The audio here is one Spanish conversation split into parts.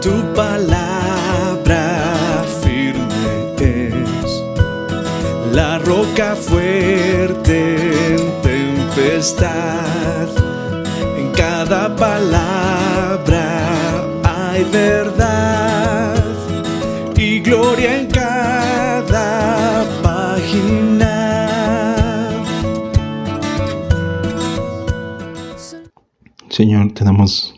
Tu palabra firme es la roca fuerte en tempestad. En cada palabra hay verdad y gloria en cada página. Señor, te damos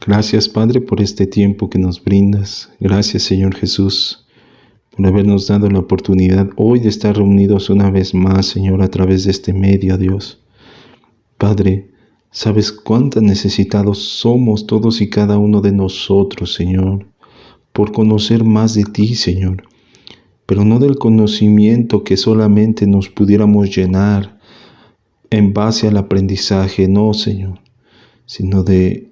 gracias, Padre, por este tiempo que nos brindas. Gracias, Señor Jesús, por habernos dado la oportunidad hoy de estar reunidos una vez más, Señor, a través de este medio, Dios. Padre, sabes cuántas necesitados somos todos y cada uno de nosotros, Señor, por conocer más de ti, Señor, pero no del conocimiento que solamente nos pudiéramos llenar en base al aprendizaje, no, Señor, sino de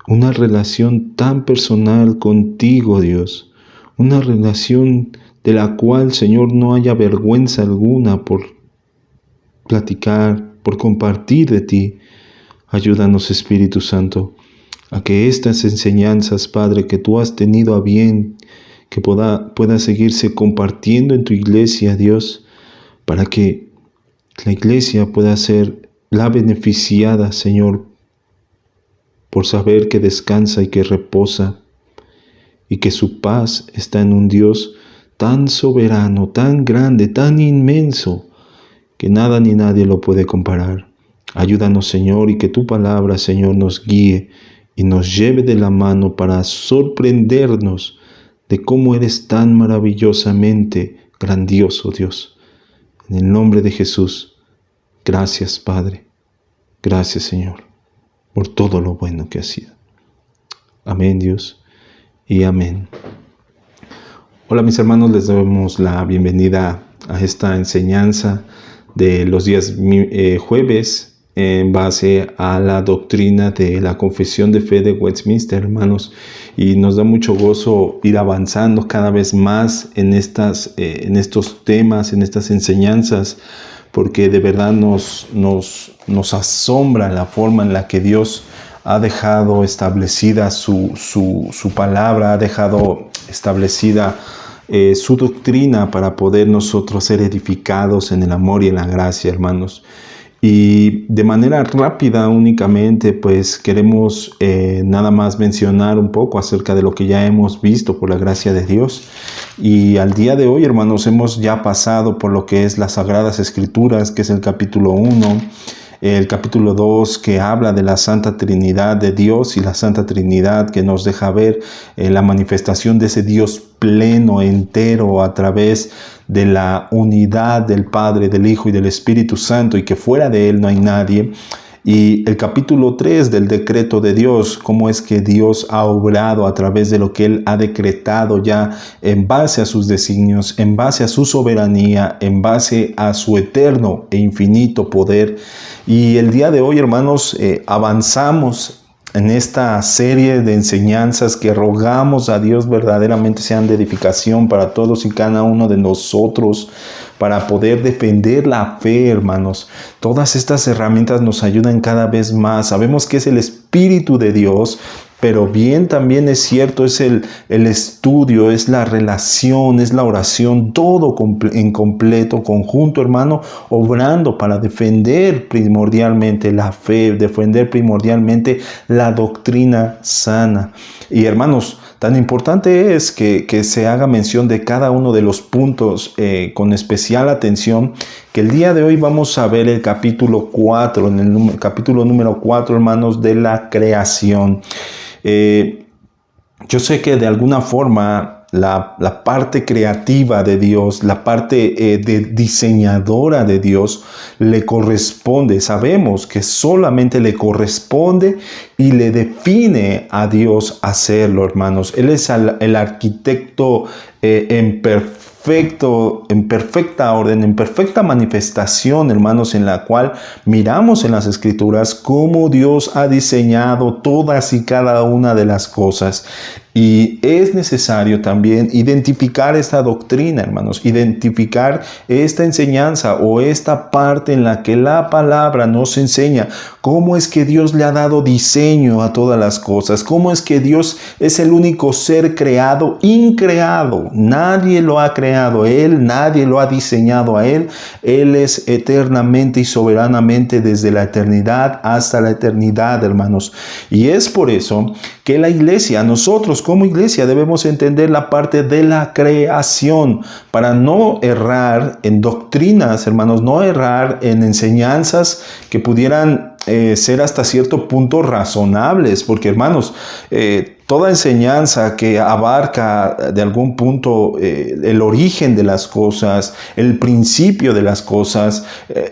una relación tan personal contigo, Dios, una relación de la cual, Señor, no haya vergüenza alguna por platicar, por compartir de ti. Ayúdanos, Espíritu Santo, a que estas enseñanzas, Padre, que tú has tenido a bien, que pueda seguirse compartiendo en tu iglesia, Dios, para que la iglesia pueda ser la beneficiada, Señor, por saber que descansa y que reposa, y que su paz está en un Dios tan soberano, tan grande, tan inmenso, que nada ni nadie lo puede comparar. Ayúdanos, Señor, y que tu palabra, Señor, nos guíe y nos lleve de la mano para sorprendernos de cómo eres tan maravillosamente grandioso, Dios. En el nombre de Jesús, gracias, Padre. Gracias, Señor, por todo lo bueno que has sido. Amén, Dios, y amén. Hola, mis hermanos, les damos la bienvenida a esta enseñanza de los días jueves en base a la doctrina de la Confesión de Fe de Westminster, hermanos, y nos da mucho gozo ir avanzando cada vez más en estos temas, en estas enseñanzas, porque de verdad nos asombra la forma en la que Dios ha dejado establecida su palabra, ha dejado establecida su doctrina para poder nosotros ser edificados en el amor y en la gracia, hermanos. Y de manera rápida únicamente, pues queremos nada más mencionar un poco acerca de lo que ya hemos visto por la gracia de Dios. Y al día de hoy, hermanos, hemos ya pasado por lo que es las Sagradas Escrituras, que es el capítulo 1, el capítulo 2, que habla de la Santa Trinidad de Dios y la Santa Trinidad que nos deja ver la manifestación de ese Dios pleno, entero, a través de la unidad del Padre, del Hijo y del Espíritu Santo, y que fuera de Él no hay nadie. Y el capítulo 3 del decreto de Dios, cómo es que Dios ha obrado a través de lo que Él ha decretado ya en base a sus designios, en base a su soberanía, en base a su eterno e infinito poder. Y el día de hoy, hermanos, avanzamos en esta serie de enseñanzas que rogamos a Dios verdaderamente sean de edificación para todos y cada uno de nosotros, para poder defender la fe, hermanos. Todas estas herramientas nos ayudan cada vez más. Sabemos que es el Espíritu de Dios, pero bien también es cierto, es el estudio, es la relación, es la oración, todo en completo, conjunto, hermano, obrando para defender primordialmente la fe, defender primordialmente la doctrina sana. Y hermanos, tan importante es que se haga mención de cada uno de los puntos con especial atención, que el día de hoy vamos a ver el capítulo 4, en el capítulo número 4, hermanos, de la creación. Yo sé que de alguna forma la parte creativa de Dios, la parte diseñadora de Dios le corresponde. Sabemos que solamente le corresponde y le define a Dios hacerlo, hermanos. Él es el arquitecto en perfecta orden, en perfecta manifestación, hermanos, en la cual miramos en las Escrituras cómo Dios ha diseñado todas y cada una de las cosas. Y es necesario también identificar esta doctrina, hermanos, identificar esta enseñanza o esta parte en la que la palabra nos enseña cómo es que Dios le ha dado diseño a todas las cosas, cómo es que Dios es el único ser creado, increado. Nadie lo ha creado Él, nadie lo ha diseñado a Él. Él es eternamente y soberanamente desde la eternidad hasta la eternidad, hermanos. Y es por eso que la iglesia, nosotros como iglesia debemos entender la parte de la creación para no errar en doctrinas, hermanos, no errar en enseñanzas que pudieran ser hasta cierto punto razonables, porque hermanos, toda enseñanza que abarca de algún punto el origen de las cosas, el principio de las cosas,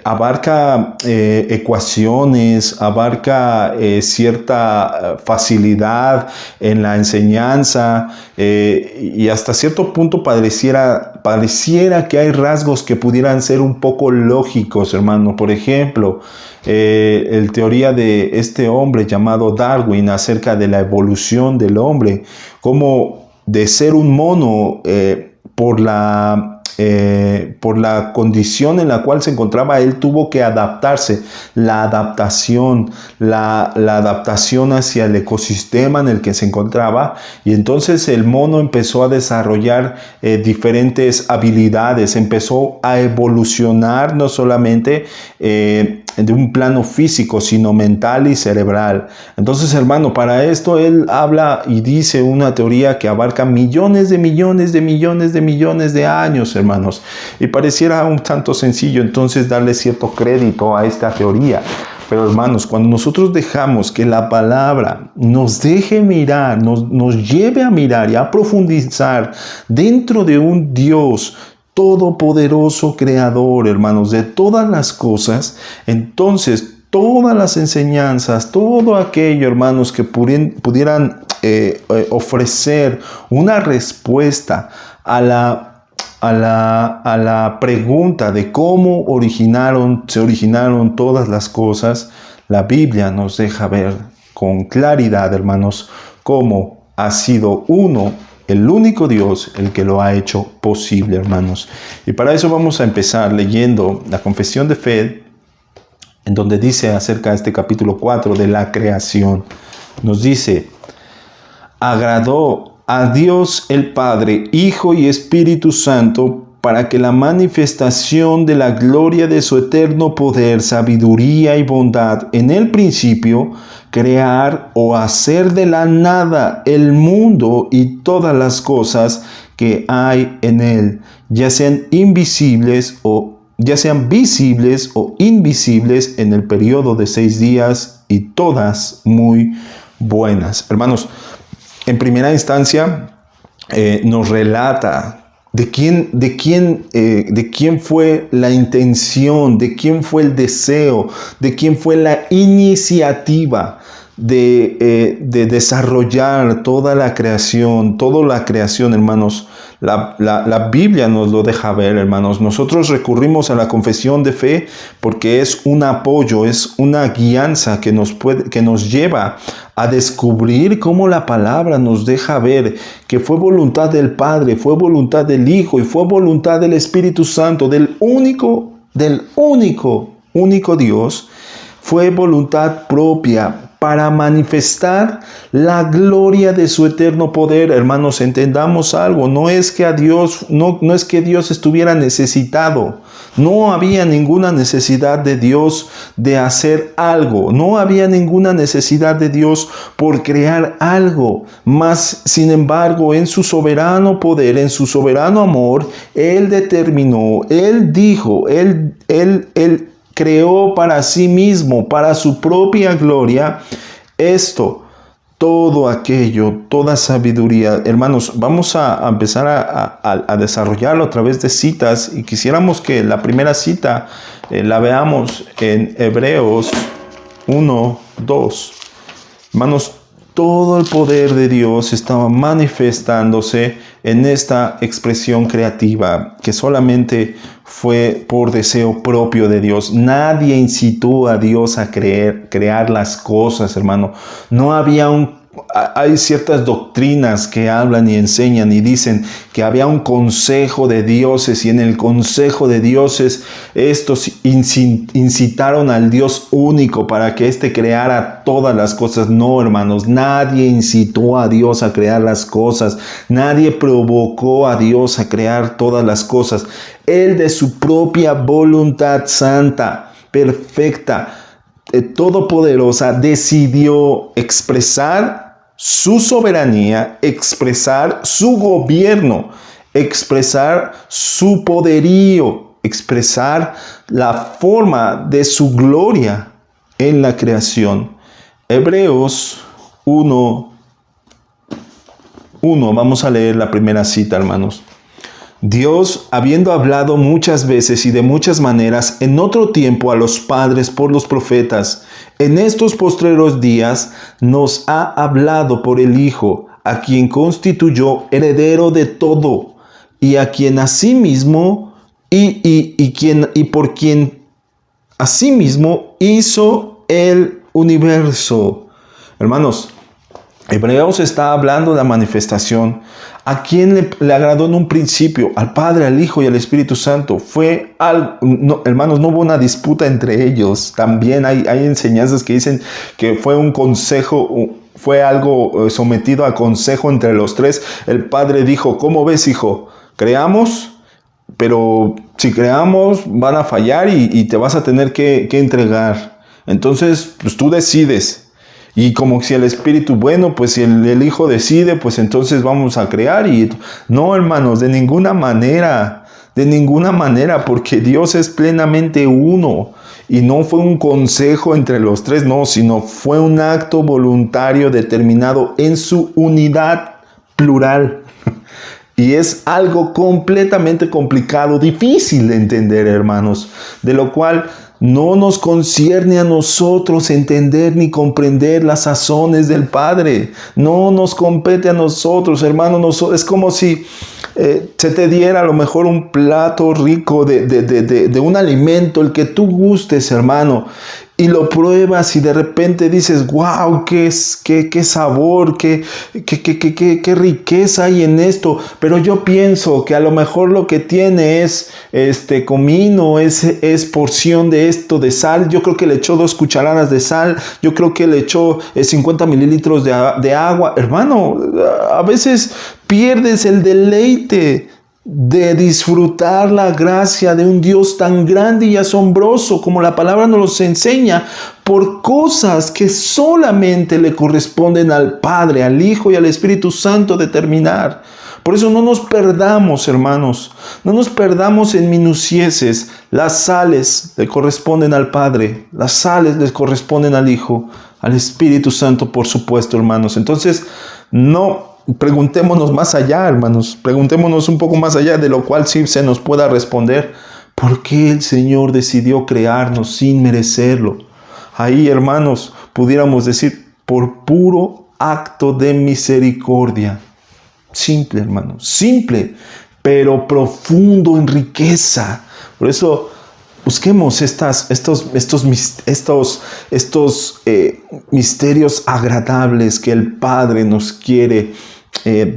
abarca ecuaciones, abarca cierta facilidad en la enseñanza y hasta cierto punto pareciera que hay rasgos que pudieran ser un poco lógicos, hermano. Por ejemplo, el teoría de este hombre llamado Darwin acerca de la evolución del hombre, como de ser un mono por la condición en la cual se encontraba, él tuvo que adaptarse. La adaptación hacia el ecosistema en el que se encontraba, y entonces el mono empezó a desarrollar diferentes habilidades, empezó a evolucionar no solamente de un plano físico, sino mental y cerebral. Entonces, hermano, para esto él habla y dice una teoría que abarca millones de años, hermanos. Y pareciera un tanto sencillo entonces darle cierto crédito a esta teoría. Pero hermanos, cuando nosotros dejamos que la palabra nos deje mirar, nos lleve a mirar y a profundizar dentro de un Dios todopoderoso, creador, hermanos, de todas las cosas, entonces todas las enseñanzas, todo aquello, hermanos, que pudieran ofrecer una respuesta a la pregunta de cómo se originaron todas las cosas, la Biblia nos deja ver con claridad, hermanos, cómo ha sido el único Dios, el que lo ha hecho posible, hermanos. Y para eso vamos a empezar leyendo la Confesión de Fe, en donde dice acerca de este capítulo 4 de la creación. Nos dice: agradó a Dios el Padre, Hijo y Espíritu Santo, para que la manifestación de la gloria de su eterno poder, sabiduría y bondad en el principio, crear o hacer de la nada el mundo y todas las cosas que hay en él, ya sean visibles o invisibles, en el periodo de 6 días, y todas muy buenas. Hermanos, en primera instancia nos relata de quién fue la intención, de quién fue el deseo, de quién fue la iniciativa de desarrollar toda la creación, hermanos. La Biblia nos lo deja ver, hermanos. Nosotros recurrimos a la confesión de fe porque es un apoyo, es una guianza que nos lleva a descubrir cómo la palabra nos deja ver que fue voluntad del Padre, fue voluntad del Hijo y fue voluntad del Espíritu Santo, del único Dios. Fue voluntad propia para manifestar la gloria de su eterno poder. Hermanos, entendamos algo: no es que Dios estuviera necesitado. No había ninguna necesidad de Dios de hacer algo. No había ninguna necesidad de Dios por crear algo. Mas, sin embargo, en su soberano poder, en su soberano amor, Él determinó, Él dijo, Él creó para sí mismo, para su propia gloria, todo aquello, toda sabiduría. Hermanos, vamos a empezar a desarrollarlo a través de citas, y quisiéramos que la primera cita la veamos en Hebreos 1:2. Hermanos, todo el poder de Dios estaba manifestándose en esta expresión creativa, que solamente fue por deseo propio de Dios. Nadie incitó a Dios a crear las cosas, hermano. No había un hay ciertas doctrinas que hablan y enseñan y dicen que había un consejo de dioses y en el consejo de dioses estos incitaron al Dios único para que éste creara todas las cosas. No, hermanos, nadie incitó a Dios a crear las cosas, nadie provocó a Dios a crear todas las cosas. Él de su propia voluntad santa, perfecta, todopoderosa, decidió expresar su soberanía, expresar su gobierno, expresar su poderío, expresar la forma de su gloria en la creación. Hebreos 1:1, vamos a leer la primera cita, hermanos. Dios, habiendo hablado muchas veces y de muchas maneras en otro tiempo a los padres por los profetas, en estos postreros días nos ha hablado por el Hijo, a quien constituyó heredero de todo, y a quien asimismo y por quien asimismo hizo el universo. Hermanos, Hebreos está hablando de la manifestación. ¿A quién le agradó en un principio? Al Padre, al Hijo y al Espíritu Santo. Hermanos, no hubo una disputa entre ellos. También hay enseñanzas que dicen que fue un consejo, fue algo sometido a consejo entre los tres. El Padre dijo, ¿cómo ves, hijo? ¿Creamos? Pero si creamos van a fallar y te vas a tener que entregar. Entonces, pues tú decides. Y como si el Espíritu, bueno, pues si el Hijo decide, pues entonces vamos a crear. Y no, hermanos, de ninguna manera, porque Dios es plenamente uno. Y no fue un consejo entre los tres, no, sino fue un acto voluntario determinado en su unidad plural. Y es algo completamente complicado, difícil de entender, hermanos, de lo cual no nos concierne a nosotros entender ni comprender las sazones del Padre. No nos compete a nosotros, hermanos. Es como si se te diera a lo mejor un plato rico de un alimento, el que tú gustes, hermano, y lo pruebas y de repente dices, wow, qué sabor, qué riqueza hay en esto. Pero yo pienso que a lo mejor lo que tiene es comino, es porción de esto, de sal. Yo creo que le echó 2 cucharadas de sal. Yo creo que le echó 50 mililitros de agua. Hermano, a veces pierdes el deleite de disfrutar la gracia de un Dios tan grande y asombroso como la palabra nos los enseña, por cosas que solamente le corresponden al Padre, al Hijo y al Espíritu Santo determinar. Por eso no nos perdamos, hermanos, no nos perdamos en minucieses. Las sales le corresponden al Padre, las sales les corresponden al Hijo, al Espíritu Santo, por supuesto, hermanos. Entonces, preguntémonos más allá, hermanos, preguntémonos un poco más allá, de lo cual sí se nos pueda responder. ¿Por qué el Señor decidió crearnos sin merecerlo? Ahí, hermanos, pudiéramos decir, por puro acto de misericordia. Simple, hermanos, simple, pero profundo en riqueza. Por eso busquemos estos misterios agradables que el Padre nos quiere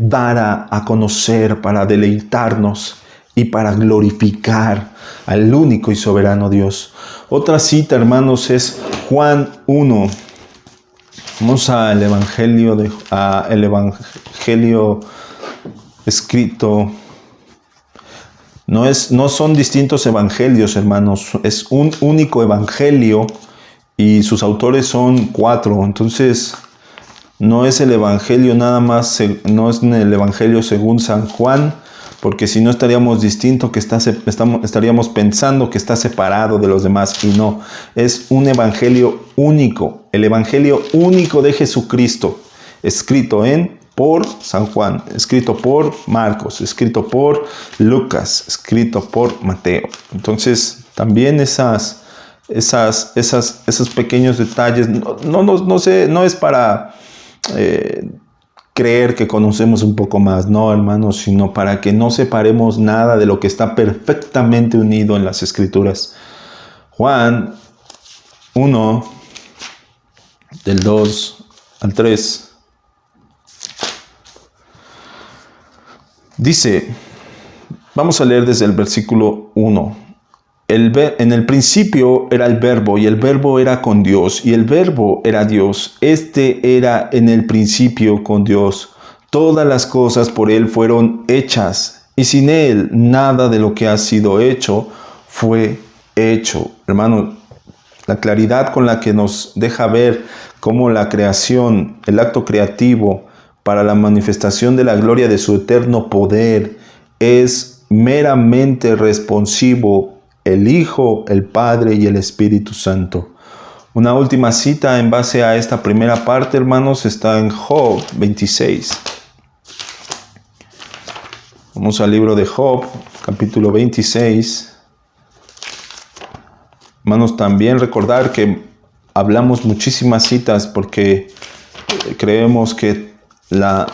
dar a conocer para deleitarnos y para glorificar al único y soberano Dios. Otra cita, hermanos, es Juan 1. Vamos al Evangelio escrito. No son distintos evangelios, hermanos. Es un único evangelio y sus autores son 4. Entonces, no es el evangelio nada más, no es el evangelio según San Juan, porque si no estaríamos estaríamos pensando que está separado de los demás, y no. Es un evangelio único, el evangelio único de Jesucristo, escrito por San Juan, escrito por Marcos, escrito por Lucas, escrito por Mateo. Entonces, también esos pequeños detalles, no es para creer que conocemos un poco más, no, hermanos, sino para que no separemos nada de lo que está perfectamente unido en las Escrituras. Juan 1, del 2 al 3. Dice, vamos a leer desde el versículo 1. En el principio era el verbo, y el verbo era con Dios, y el verbo era Dios. Este era en el principio con Dios. Todas las cosas por Él fueron hechas, y sin Él nada de lo que ha sido hecho fue hecho. Hermano, la claridad con la que nos deja ver cómo la creación, el acto creativo para la manifestación de la gloria de su eterno poder, es meramente responsivo el Hijo, el Padre y el Espíritu Santo. Una última cita en base a esta primera parte, hermanos, está en Job 26. Vamos al libro de Job, capítulo 26. Hermanos, también recordar que hablamos muchísimas citas porque creemos que la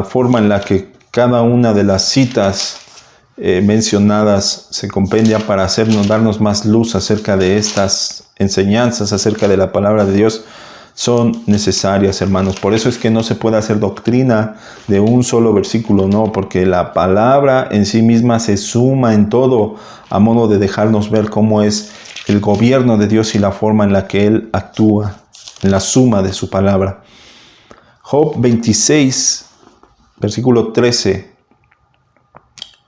forma en la que cada una de las citas mencionadas se compendia para darnos más luz acerca de estas enseñanzas, acerca de la palabra de Dios, son necesarias, hermanos. Por eso es que no se puede hacer doctrina de un solo versículo, no, porque la palabra en sí misma se suma en todo, a modo de dejarnos ver cómo es el gobierno de Dios y la forma en la que Él actúa, en la suma de su palabra. Job 26, versículo 13,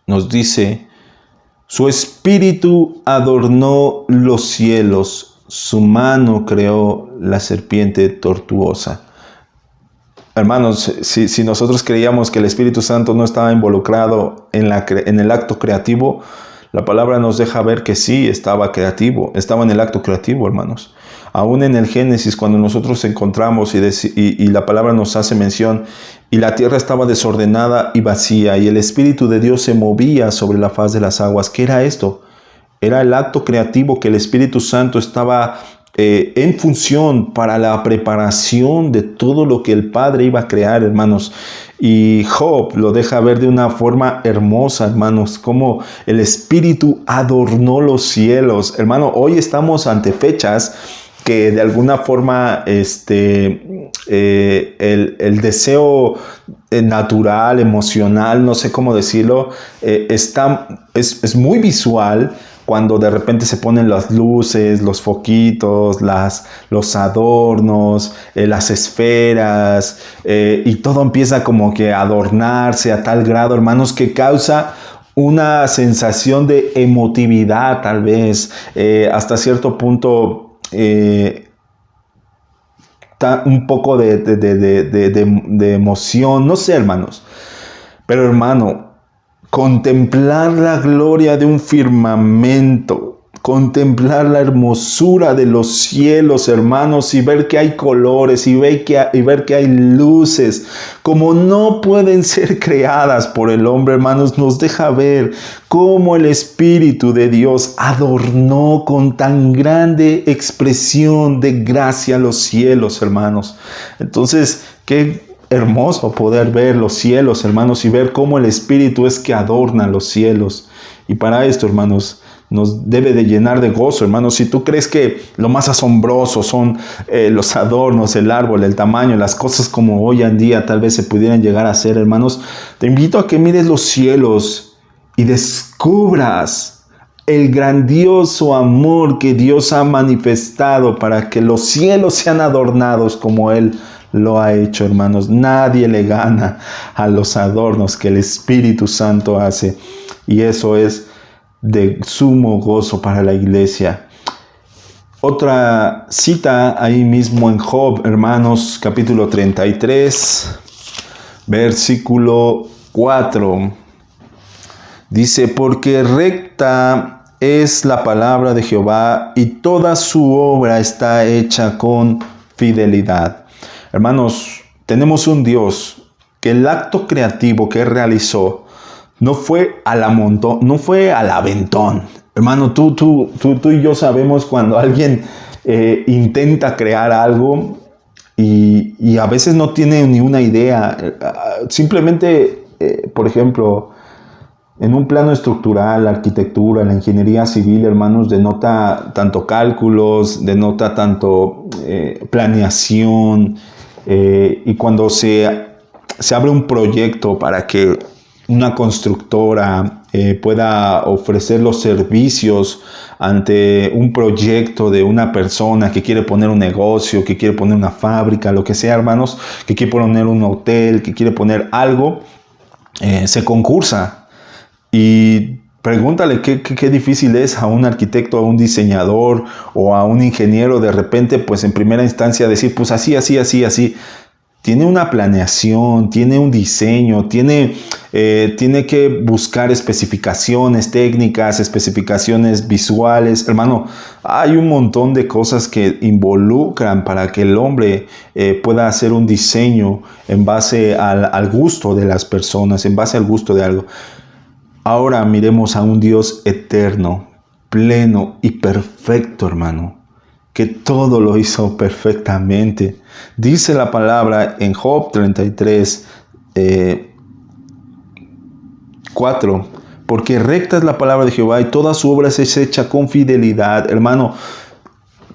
nos dice: su espíritu adornó los cielos, su mano creó la serpiente tortuosa. Hermanos, si nosotros creíamos que el Espíritu Santo no estaba involucrado en el acto creativo, la palabra nos deja ver que sí estaba en el acto creativo, hermanos. Aún en el Génesis, cuando nosotros encontramos y la palabra nos hace mención, y la tierra estaba desordenada y vacía, y el Espíritu de Dios se movía sobre la faz de las aguas. ¿Qué era esto? Era el acto creativo que el Espíritu Santo estaba en función para la preparación de todo lo que el Padre iba a crear, hermanos. Y Job lo deja ver de una forma hermosa, hermanos, como el Espíritu adornó los cielos. Hermano, hoy estamos ante fechas que de alguna forma el deseo natural, emocional, no sé cómo decirlo, es muy visual. Cuando de repente se ponen las luces, los foquitos, los adornos, las esferas, y todo empieza como que a adornarse a tal grado, hermanos, que causa una sensación de emotividad, tal vez, hasta cierto punto, un poco de emoción, no sé, hermanos. Pero, hermano, contemplar la gloria de un firmamento, contemplar la hermosura de los cielos, hermanos, y ver que hay colores, y ver que hay luces, como no pueden ser creadas por el hombre, hermanos, nos deja ver cómo el Espíritu de Dios adornó con tan grande expresión de gracia los cielos, hermanos. Entonces, qué hermoso poder ver los cielos, hermanos, y ver cómo el Espíritu es que adorna los cielos. Y para esto, hermanos, nos debe de llenar de gozo, hermanos. Si tú crees que lo más asombroso son los adornos, el árbol, el tamaño, las cosas como hoy en día tal vez se pudieran llegar a hacer, hermanos, te invito a que mires los cielos y descubras el grandioso amor que Dios ha manifestado para que los cielos sean adornados como Él lo ha hecho, hermanos. Nadie le gana a los adornos que el Espíritu Santo hace, y eso es de sumo gozo para la iglesia. Otra cita ahí mismo en Job, hermanos, capítulo 33, versículo 4. Dice: porque recta es la palabra de Jehová, y toda su obra está hecha con fidelidad. Hermanos, tenemos un Dios que el acto creativo que realizó no fue no fue al aventón. Hermano, tú y yo sabemos cuando alguien intenta crear algo y a veces no tiene ni una idea. Simplemente, por ejemplo, en un plano estructural, la arquitectura, la ingeniería civil, hermanos, denota tanto cálculos, denota tanto planeación. Y cuando se se abre un proyecto para que una constructora pueda ofrecer los servicios ante un proyecto de una persona que quiere poner un negocio, que quiere poner una fábrica, lo que sea, hermanos, que quiere poner un hotel, que quiere poner algo, se concursa. Y pregúntale qué difícil es a un arquitecto, a un diseñador o a un ingeniero de repente, pues en primera instancia decir, pues así. Tiene una planeación, tiene un diseño, tiene que buscar especificaciones técnicas, especificaciones visuales. Hermano, hay un montón de cosas que involucran para que el hombre pueda hacer un diseño en base al gusto de las personas, en base al gusto de algo. Ahora miremos a un Dios eterno, pleno y perfecto, hermano, que todo lo hizo perfectamente. Dice la palabra en Job 33, 4, porque recta es la palabra de Jehová y toda su obra es hecha con fidelidad. Hermano,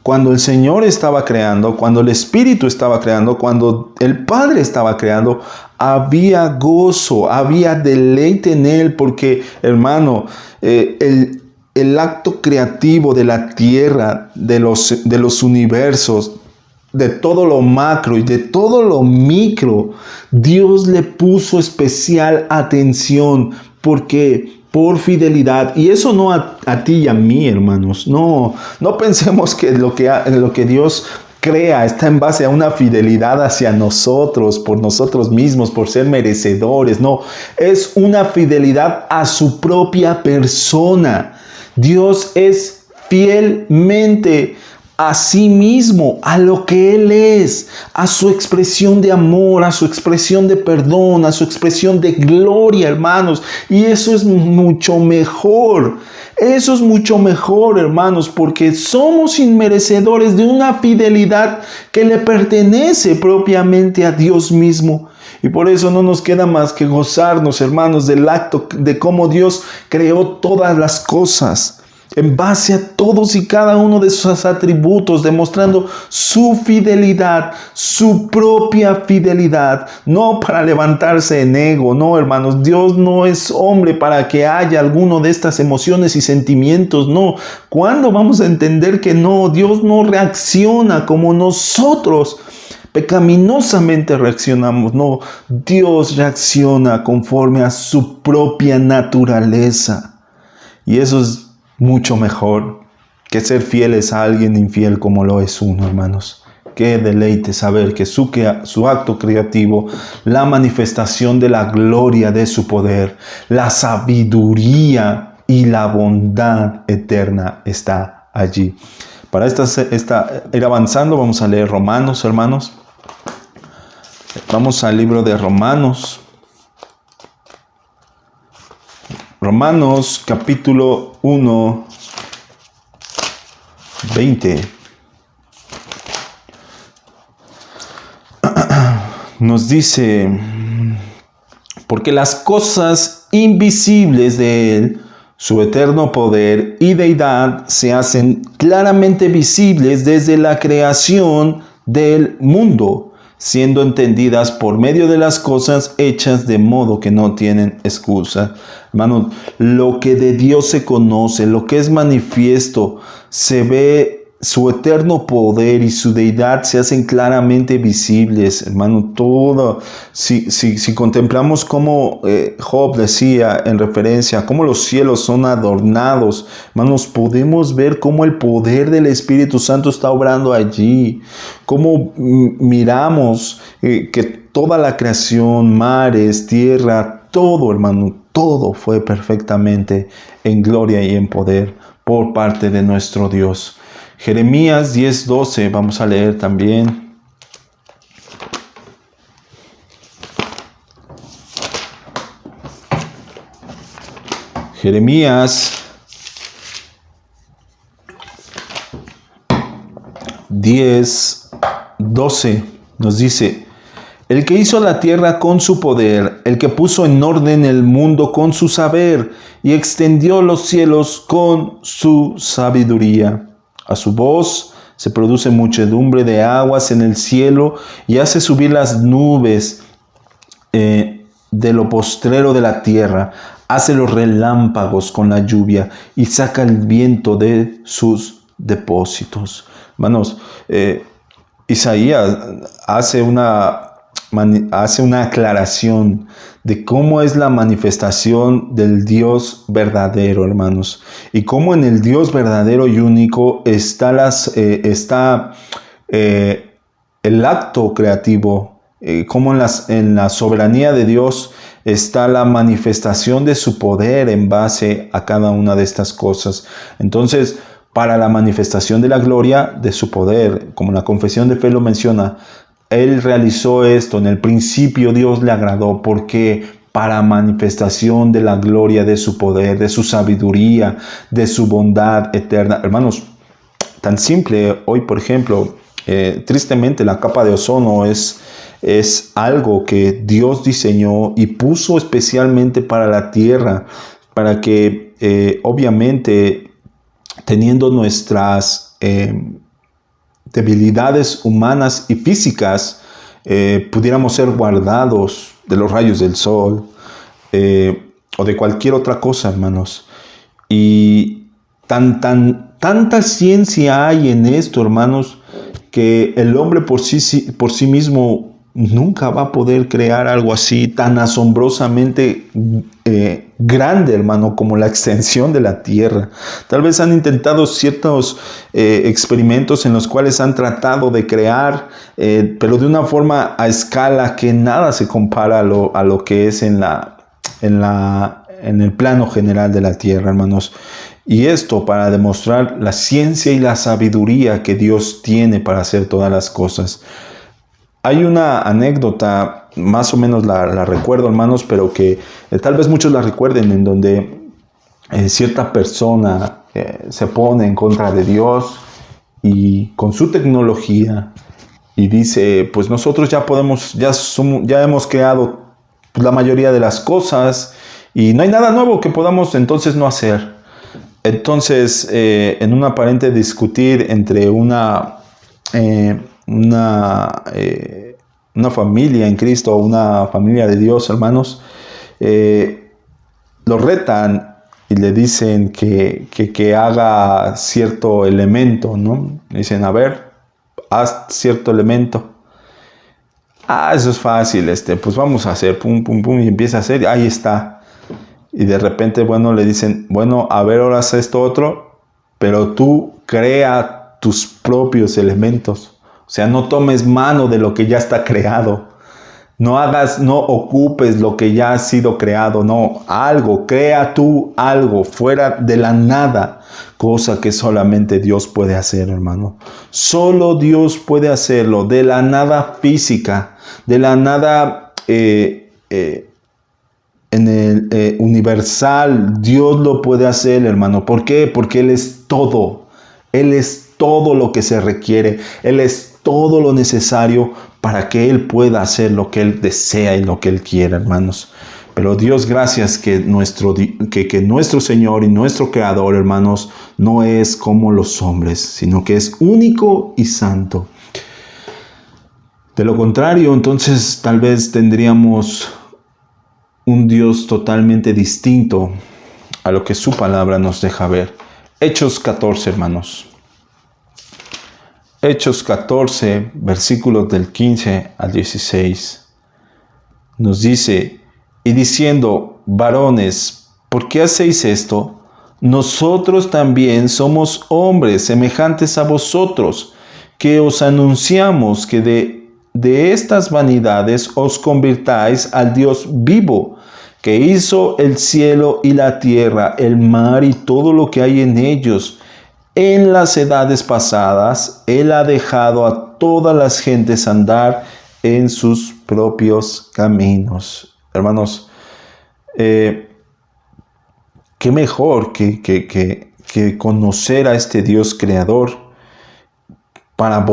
cuando el Señor estaba creando, cuando el Espíritu estaba creando, cuando el Padre estaba creando, había gozo, había deleite en Él, porque, hermano, el acto creativo de la tierra, de los universos, de todo lo macro y de todo lo micro, Dios le puso especial atención, porque por fidelidad. Y eso no a ti y a mí, hermanos. No pensemos que lo que Dios crea está en base a una fidelidad hacia nosotros, por nosotros mismos, por ser merecedores. No, es una fidelidad a su propia persona. Dios es fielmente a sí mismo, a lo que Él es, a su expresión de amor, a su expresión de perdón, a su expresión de gloria, hermanos. Y eso es mucho mejor. Eso es mucho mejor, hermanos, porque somos inmerecedores de una fidelidad que le pertenece propiamente a Dios mismo. Y por eso no nos queda más que gozarnos, hermanos, del acto de cómo Dios creó todas las cosas en base a todos y cada uno de sus atributos, demostrando su fidelidad, su propia fidelidad, no para levantarse en ego, no, hermanos. Dios no es hombre para que haya alguno de estas emociones y sentimientos, no. ¿Cuándo vamos a entender que no? Dios no reacciona como nosotros pecaminosamente reaccionamos, no. Dios reacciona conforme a su propia naturaleza, y eso es mucho mejor que ser fieles a alguien infiel como lo es uno, hermanos. Qué deleite saber que su acto creativo, la manifestación de la gloria de su poder, la sabiduría y la bondad eterna está allí. Para ir avanzando, vamos a leer Romanos, hermanos. Vamos al libro de Romanos. Romanos capítulo 1, 20. Nos dice, porque las cosas invisibles de Él, su eterno poder y deidad, se hacen claramente visibles desde la creación del mundo, siendo entendidas por medio de las cosas hechas, de modo que no tienen excusa. Hermano, lo que de Dios se conoce, lo que es manifiesto, se ve. Su eterno poder y su deidad se hacen claramente visibles, hermano. Todo, si contemplamos cómo Job decía en referencia a cómo los cielos son adornados, hermanos, podemos ver cómo el poder del Espíritu Santo está obrando allí. Cómo miramos que toda la creación, mares, tierra, todo, hermano, todo fue perfectamente en gloria y en poder por parte de nuestro Dios. Jeremías 10:12, vamos a leer también. Jeremías 10:12 nos dice: el que hizo la tierra con su poder, el que puso en orden el mundo con su saber y extendió los cielos con su sabiduría. A su voz se produce muchedumbre de aguas en el cielo y hace subir las nubes de lo postrero de la tierra, hace los relámpagos con la lluvia y saca el viento de sus depósitos. Hermanos, Isaías hace una aclaración de cómo es la manifestación del Dios verdadero, hermanos, y cómo en el Dios verdadero y único está el acto creativo, cómo en la soberanía de Dios está la manifestación de su poder en base a cada una de estas cosas. Entonces, para la manifestación de la gloria de su poder, como la confesión de fe lo menciona, Él realizó esto, en el principio Dios le agradó, porque para manifestación de la gloria de su poder, de su sabiduría, de su bondad eterna. Hermanos, tan simple, hoy por ejemplo, tristemente la capa de ozono es algo que Dios diseñó y puso especialmente para la tierra, para que obviamente teniendo nuestras debilidades humanas y físicas, pudiéramos ser guardados de los rayos del sol o de cualquier otra cosa, hermanos. Y tanta ciencia hay en esto, hermanos, que el hombre por sí mismo nunca va a poder crear algo así tan asombrosamente grande, hermano, como la extensión de la tierra. Tal vez han intentado ciertos experimentos en los cuales han tratado de crear, pero de una forma a escala que nada se compara a lo que es en el plano general de la tierra, hermanos. Y esto para demostrar la ciencia y la sabiduría que Dios tiene para hacer todas las cosas. Hay una anécdota, más o menos la recuerdo, hermanos, pero que tal vez muchos la recuerden, en donde cierta persona se pone en contra de Dios y con su tecnología y dice, pues nosotros ya hemos creado la mayoría de las cosas y no hay nada nuevo que podamos entonces no hacer. Entonces, en un aparente discutir entre una familia en Cristo, una familia de Dios, hermanos, lo retan y le dicen que haga cierto elemento, ¿no? Le dicen, a ver, haz cierto elemento. Eso es fácil, pues vamos a hacer, pum, pum, pum, y empieza a hacer, ahí está. Y de repente, bueno, le dicen, bueno, a ver, ahora haz esto otro, pero tú crea tus propios elementos. O sea, no tomes mano de lo que ya está creado. No ocupes lo que ya ha sido creado. No, crea tú algo fuera de la nada. Cosa que solamente Dios puede hacer, hermano. Solo Dios puede hacerlo. De la nada física, de la nada universal, Dios lo puede hacer, hermano. ¿Por qué? Porque Él es todo. Él es todo lo que se requiere. Él es todo lo necesario para que Él pueda hacer lo que Él desea y lo que Él quiera, hermanos. Pero Dios, gracias que nuestro Señor y nuestro Creador, hermanos, no es como los hombres, sino que es único y santo. De lo contrario, entonces tal vez tendríamos un Dios totalmente distinto a lo que su palabra nos deja ver. Hechos 14, hermanos. Hechos 14, versículos del 15 al 16. Nos dice, y diciendo, varones, ¿por qué hacéis esto? Nosotros también somos hombres semejantes a vosotros, que os anunciamos que de estas vanidades os convirtáis al Dios vivo, que hizo el cielo y la tierra, el mar y todo lo que hay en ellos. En las edades pasadas, Él ha dejado a todas las gentes andar en sus propios caminos. Hermanos, qué mejor que conocer a este Dios creador para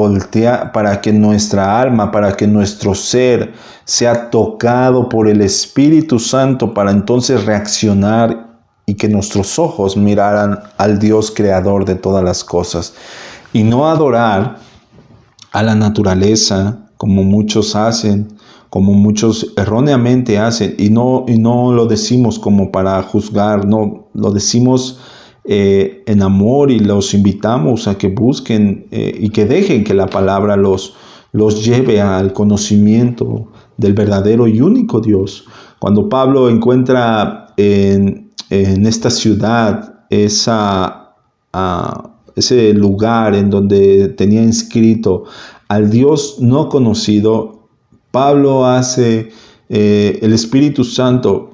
que nuestra alma, para que nuestro ser sea tocado por el Espíritu Santo, para entonces reaccionar y que nuestros ojos miraran al Dios creador de todas las cosas y no adorar a la naturaleza como muchos hacen, como muchos erróneamente hacen, y no lo decimos como para juzgar, no, lo decimos en amor, y los invitamos a que busquen y que dejen que la palabra los lleve al conocimiento del verdadero y único Dios. Cuando Pablo encuentra en esta ciudad ese lugar en donde tenía inscrito al Dios no conocido, Pablo hace, el Espíritu Santo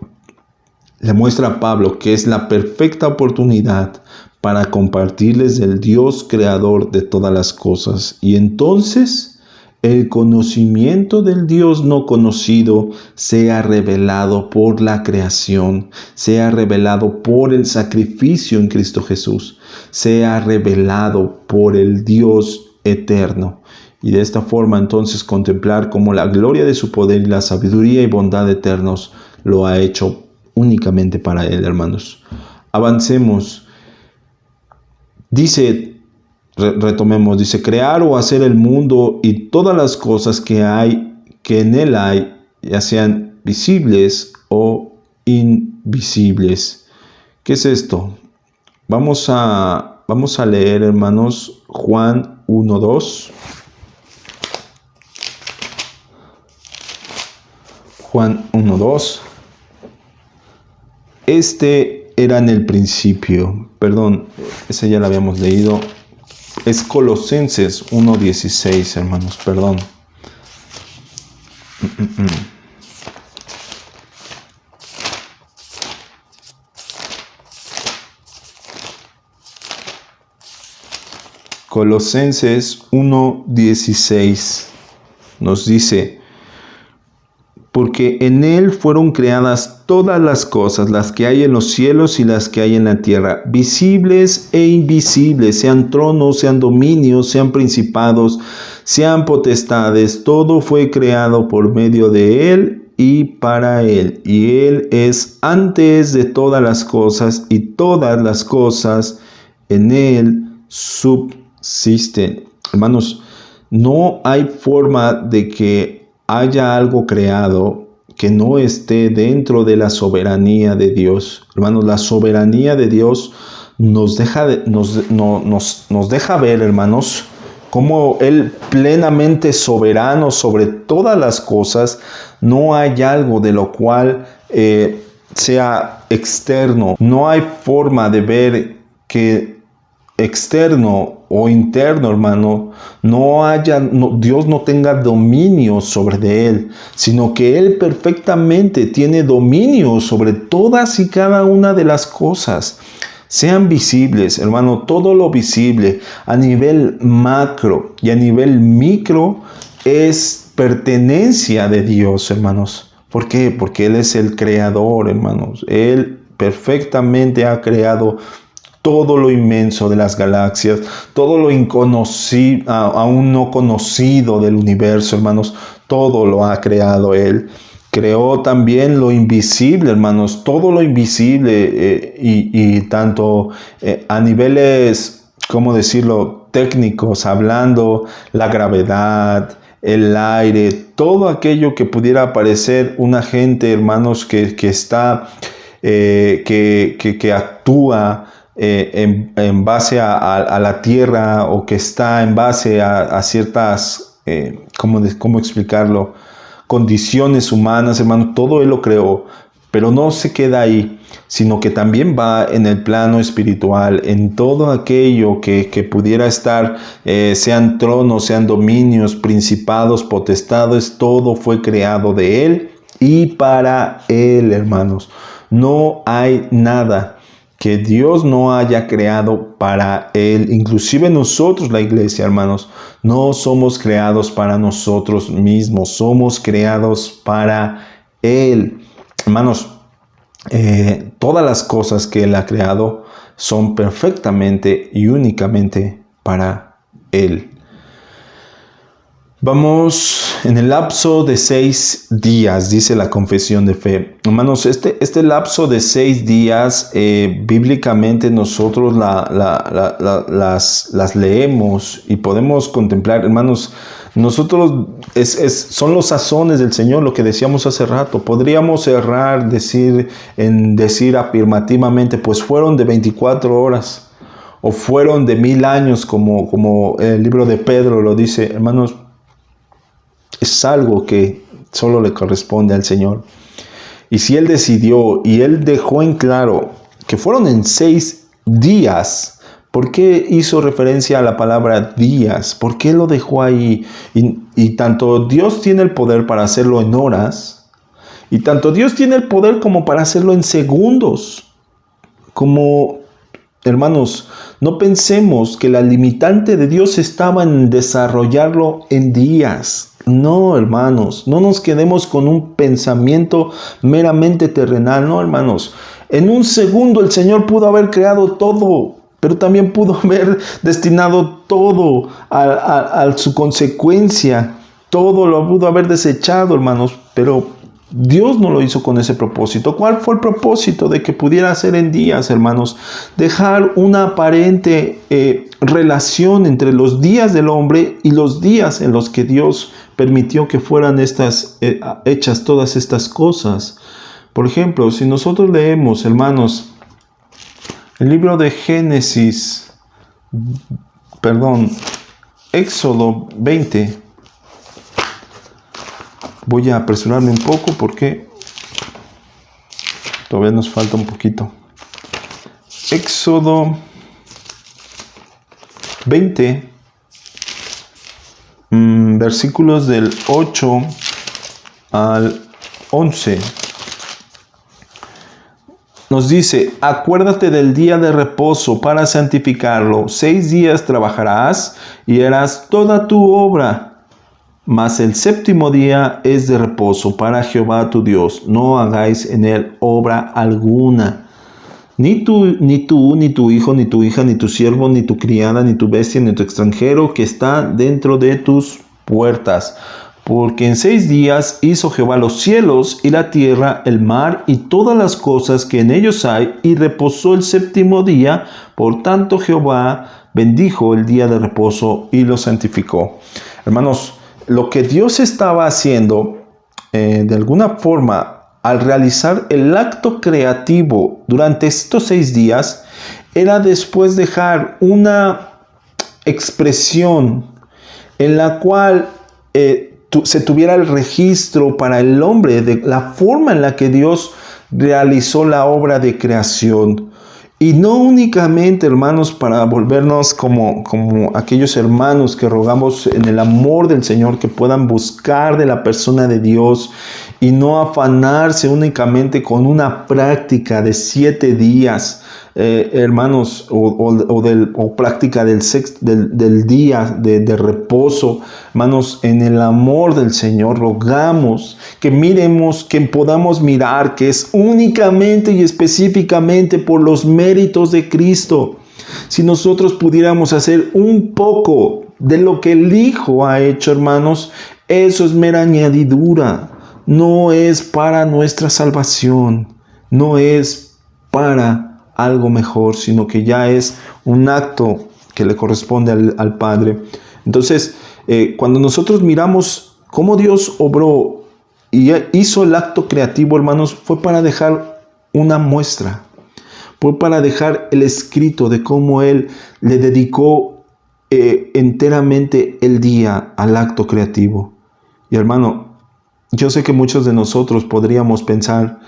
le muestra a Pablo que es la perfecta oportunidad para compartirles del Dios creador de todas las cosas. Y entonces el conocimiento del Dios no conocido sea revelado por la creación, sea revelado por el sacrificio en Cristo Jesús, sea revelado por el Dios eterno. Y de esta forma entonces contemplar cómo la gloria de su poder y la sabiduría y bondad eternos lo ha hecho únicamente para Él, hermanos. Avancemos. Dice, retomemos, dice, crear o hacer el mundo y todas las cosas que en él hay, ya sean visibles o invisibles. ¿Qué es esto? Vamos a leer, hermanos, Juan 1:2. Juan 1:2. Este era en el principio, perdón, ese ya lo habíamos leído. Es Colosenses 1:16, hermanos, perdón. Colosenses 1:16 nos dice: porque en Él fueron creadas todas las cosas, las que hay en los cielos y las que hay en la tierra, visibles e invisibles, sean tronos, sean dominios, sean principados, sean potestades. Todo fue creado por medio de Él y para Él. Y Él es antes de todas las cosas, y todas las cosas en Él subsisten. Hermanos, no hay forma de que haya algo creado que no esté dentro de la soberanía de Dios. Hermanos, la soberanía de Dios nos deja ver, hermanos, cómo Él, plenamente soberano sobre todas las cosas, no hay algo de lo cual sea externo. No hay forma de ver que externo o interno, hermano, Dios no tenga dominio sobre de él, sino que Él perfectamente tiene dominio sobre todas y cada una de las cosas. Sean visibles, hermano, todo lo visible a nivel macro y a nivel micro es pertenencia de Dios, hermanos. ¿Por qué? Porque Él es el creador, hermanos. Él perfectamente ha creado todo lo inmenso de las galaxias, todo lo inconocido, aún no conocido del universo, hermanos, todo lo ha creado Él. Creó también lo invisible, hermanos, todo lo invisible y tanto a niveles, ¿cómo decirlo?, técnicos, hablando, la gravedad, el aire, todo aquello que pudiera parecer un agente, hermanos, que actúa en base a la tierra, o que está en base a ciertas, ¿cómo explicarlo?, condiciones humanas, hermano. Todo Él lo creó, pero no se queda ahí, sino que también va en el plano espiritual, en todo aquello que pudiera estar, sean tronos, sean dominios, principados, potestades, todo fue creado de Él y para Él, hermanos. No hay nada que Dios no haya creado para Él. Inclusive nosotros, la iglesia, hermanos, no somos creados para nosotros mismos, somos creados para Él. Hermanos, todas las cosas que Él ha creado son perfectamente y únicamente para Él. Vamos en el lapso de 6 días, dice la confesión de fe. Hermanos, este lapso de 6 días, bíblicamente nosotros las leemos y podemos contemplar. Hermanos, Nosotros, son los sazones del Señor, lo que decíamos hace rato. Podríamos errar, decir afirmativamente, pues fueron de 24 horas, o fueron de 1000 años, como el libro de Pedro lo dice. Hermanos, es algo que solo le corresponde al Señor. Y si Él decidió, y Él dejó en claro que fueron en 6 días, ¿por qué hizo referencia a la palabra días? ¿Por qué lo dejó ahí? Y tanto Dios tiene el poder para hacerlo en horas, y tanto Dios tiene el poder como para hacerlo en segundos. Hermanos, no pensemos que la limitante de Dios estaba en desarrollarlo en días. No, hermanos, no nos quedemos con un pensamiento meramente terrenal. No, hermanos, en un segundo el Señor pudo haber creado todo, pero también pudo haber destinado todo a su consecuencia. Todo lo pudo haber desechado, hermanos, pero Dios no lo hizo con ese propósito. ¿Cuál fue el propósito? De que pudiera ser en días, hermanos. Dejar una aparente relación entre los días del hombre y los días en los que Dios permitió que fueran hechas todas estas cosas. Por ejemplo, si nosotros leemos, hermanos, el libro de Éxodo 20. Voy a apresurarme un poco porque todavía nos falta un poquito. Éxodo 20, versículos del 8 al 11. Nos dice: acuérdate del día de reposo para santificarlo. 6 días trabajarás y harás toda tu obra. Mas el 7º día es de reposo para Jehová tu Dios. No hagáis en él obra alguna. Ni tú, ni tu hijo, ni tu hija, ni tu siervo, ni tu criada, ni tu bestia, ni tu extranjero que está dentro de tus puertas. Porque en 6 días hizo Jehová los cielos y la tierra, el mar y todas las cosas que en ellos hay, y reposó el 7º día. Por tanto Jehová bendijo el día de reposo y lo santificó. Hermanos, lo que Dios estaba haciendo, de alguna forma, al realizar el acto creativo durante estos 6 días, era después dejar una expresión en la cual se tuviera el registro para el hombre de la forma en la que Dios realizó la obra de creación. Y no únicamente, hermanos, para volvernos como aquellos hermanos que rogamos en el amor del Señor, que puedan buscar de la persona de Dios y no afanarse únicamente con una práctica de 7 días, hermanos, o práctica del día de reposo. Hermanos, en el amor del Señor rogamos que podamos mirar que es únicamente y específicamente por los méritos de Cristo. Si nosotros pudiéramos hacer un poco de lo que el Hijo ha hecho, hermanos, eso es mera añadidura. No es para nuestra salvación, no es para algo mejor, sino que ya es un acto que le corresponde al Padre. Entonces, cuando nosotros miramos cómo Dios obró y hizo el acto creativo, hermanos, fue para dejar una muestra, fue para dejar el escrito de cómo Él le dedicó enteramente el día al acto creativo. Y hermano, yo sé que muchos de nosotros podríamos pensar,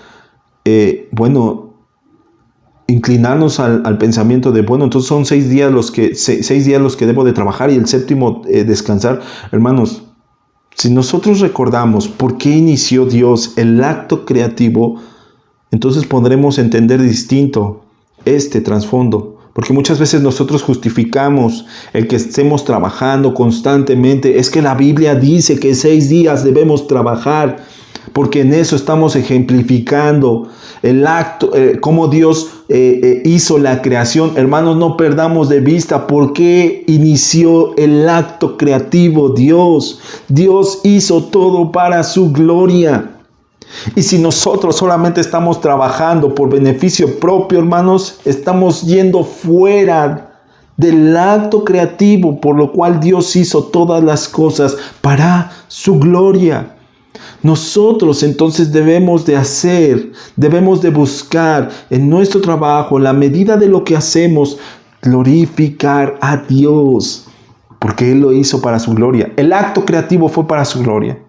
inclinarnos al pensamiento de, entonces son 6 días los que debo de trabajar y el 7º descansar. Hermanos, si nosotros recordamos por qué inició Dios el acto creativo, entonces podremos entender distinto este trasfondo. Porque muchas veces nosotros justificamos el que estemos trabajando constantemente. Es que la Biblia dice que 6 días debemos trabajar, porque en eso estamos ejemplificando el acto, cómo Dios hizo la creación. Hermanos, no perdamos de vista por qué inició el acto creativo Dios. Dios hizo todo para su gloria. Y si nosotros solamente estamos trabajando por beneficio propio, hermanos, estamos yendo fuera del acto creativo por lo cual Dios hizo todas las cosas para su gloria. Nosotros entonces debemos de buscar en nuestro trabajo, en la medida de lo que hacemos, glorificar a Dios, porque Él lo hizo para su gloria. El acto creativo fue para su gloria.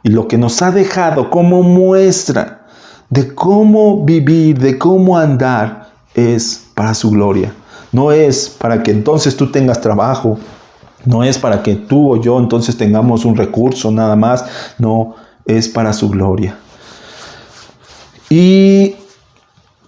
Y lo que nos ha dejado como muestra de cómo vivir, de cómo andar, es para su gloria. No es para que entonces tú tengas trabajo, no es para que tú o yo entonces tengamos un recurso nada más, no, es para su gloria. Y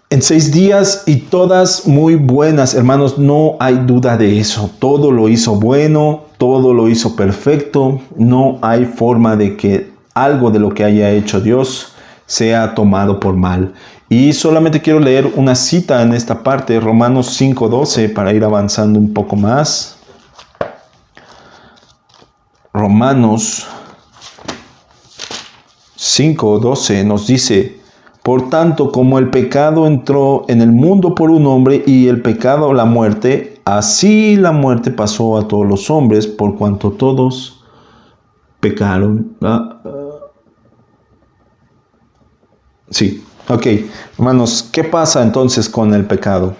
en 6 días y todas muy buenas, hermanos, no hay duda de eso. Todo lo hizo bueno, todo lo hizo perfecto. No hay forma de que algo de lo que haya hecho Dios sea tomado por mal. Y solamente quiero leer una cita en esta parte, Romanos 5:12, para ir avanzando un poco más. Romanos 5:12 nos dice: por tanto, como el pecado entró en el mundo por un hombre y el pecado la muerte, así la muerte pasó a todos los hombres por cuanto todos pecaron. Sí, ok. Hermanos, ¿qué pasa entonces con el pecado?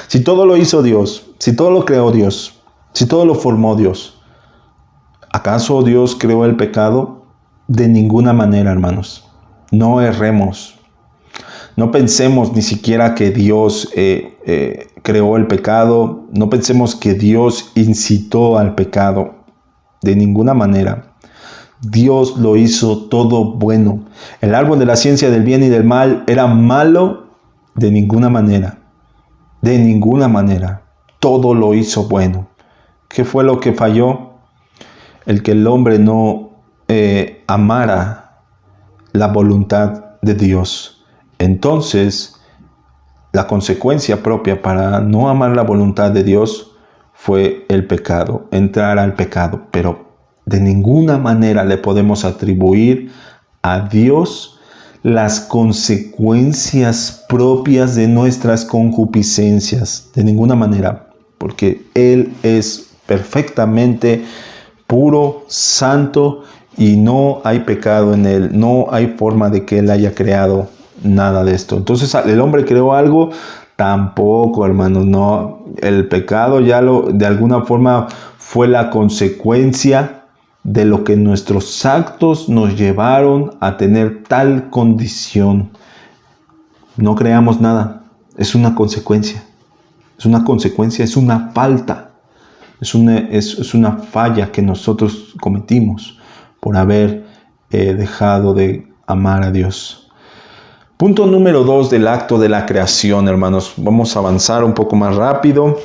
Si todo lo hizo Dios, si todo lo creó Dios, si todo lo formó Dios, ¿acaso Dios creó el pecado? De ninguna manera, hermanos. No erremos. No pensemos ni siquiera que Dios creó el pecado. No pensemos que Dios incitó al pecado. De ninguna manera. Dios lo hizo todo bueno. El árbol de la ciencia del bien y del mal era malo de ninguna manera. De ninguna manera. Todo lo hizo bueno. ¿Qué fue lo que falló? El que el hombre no amara la voluntad de Dios. Entonces, la consecuencia propia para no amar la voluntad de Dios fue el pecado, entrar al pecado. Pero de ninguna manera le podemos atribuir a Dios las consecuencias propias de nuestras concupiscencias. De ninguna manera, porque Él es perfectamente puro, santo, y no hay pecado en Él. No hay forma de que Él haya creado nada de esto. Entonces, ¿el hombre creó algo? Tampoco, hermanos, no. El pecado ya de alguna forma fue la consecuencia de lo que nuestros actos nos llevaron a tener tal condición. No creamos nada. Es una consecuencia. Es una consecuencia, es una falta. Es una falla que nosotros cometimos por haber dejado de amar a Dios. Punto número 2 del acto de la creación, hermanos. Vamos a avanzar un poco más rápido.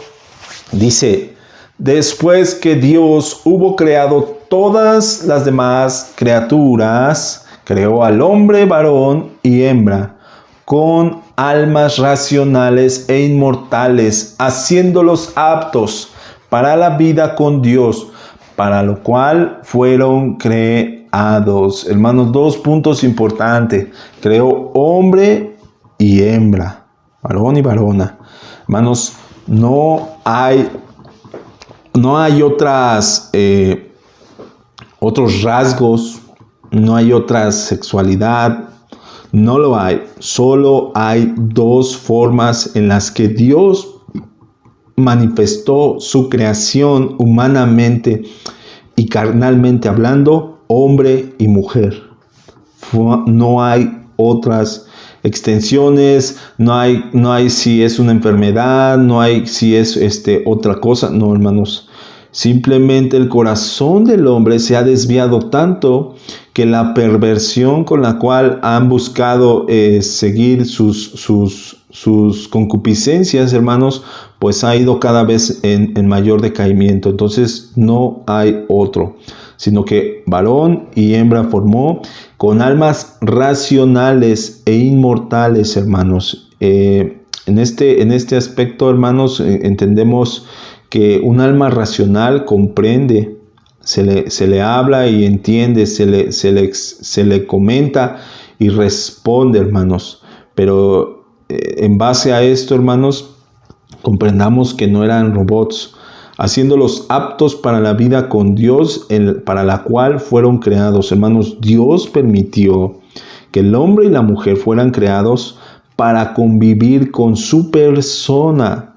Dice: después que Dios hubo creado todas las demás criaturas, creó al hombre varón y hembra, con almas racionales e inmortales, haciéndolos aptos para la vida con Dios, para lo cual fueron creados. Hermanos, 2 puntos importantes. Creó hombre y hembra, varón y varona. Hermanos, no hay otros rasgos, no hay otra sexualidad, no lo hay. Solo hay 2 formas en las que Dios manifestó su creación humanamente y carnalmente hablando: hombre y mujer. No hay otras extensiones, no hay si es una enfermedad, no hay si es otra cosa. No, hermanos. Simplemente el corazón del hombre se ha desviado tanto que la perversión con la cual han buscado seguir sus concupiscencias, hermanos, pues ha ido cada vez en mayor decaimiento. Entonces no hay otro, sino que varón y hembra formó, con almas racionales e inmortales, hermanos. En este aspecto, hermanos, entendemos que un alma racional comprende, se le habla y entiende, se le comenta y responde, hermanos. Pero en base a esto, hermanos, comprendamos que no eran robots, haciéndolos aptos para la vida con Dios, para la cual fueron creados. Hermanos, Dios permitió que el hombre y la mujer fueran creados para convivir con su persona,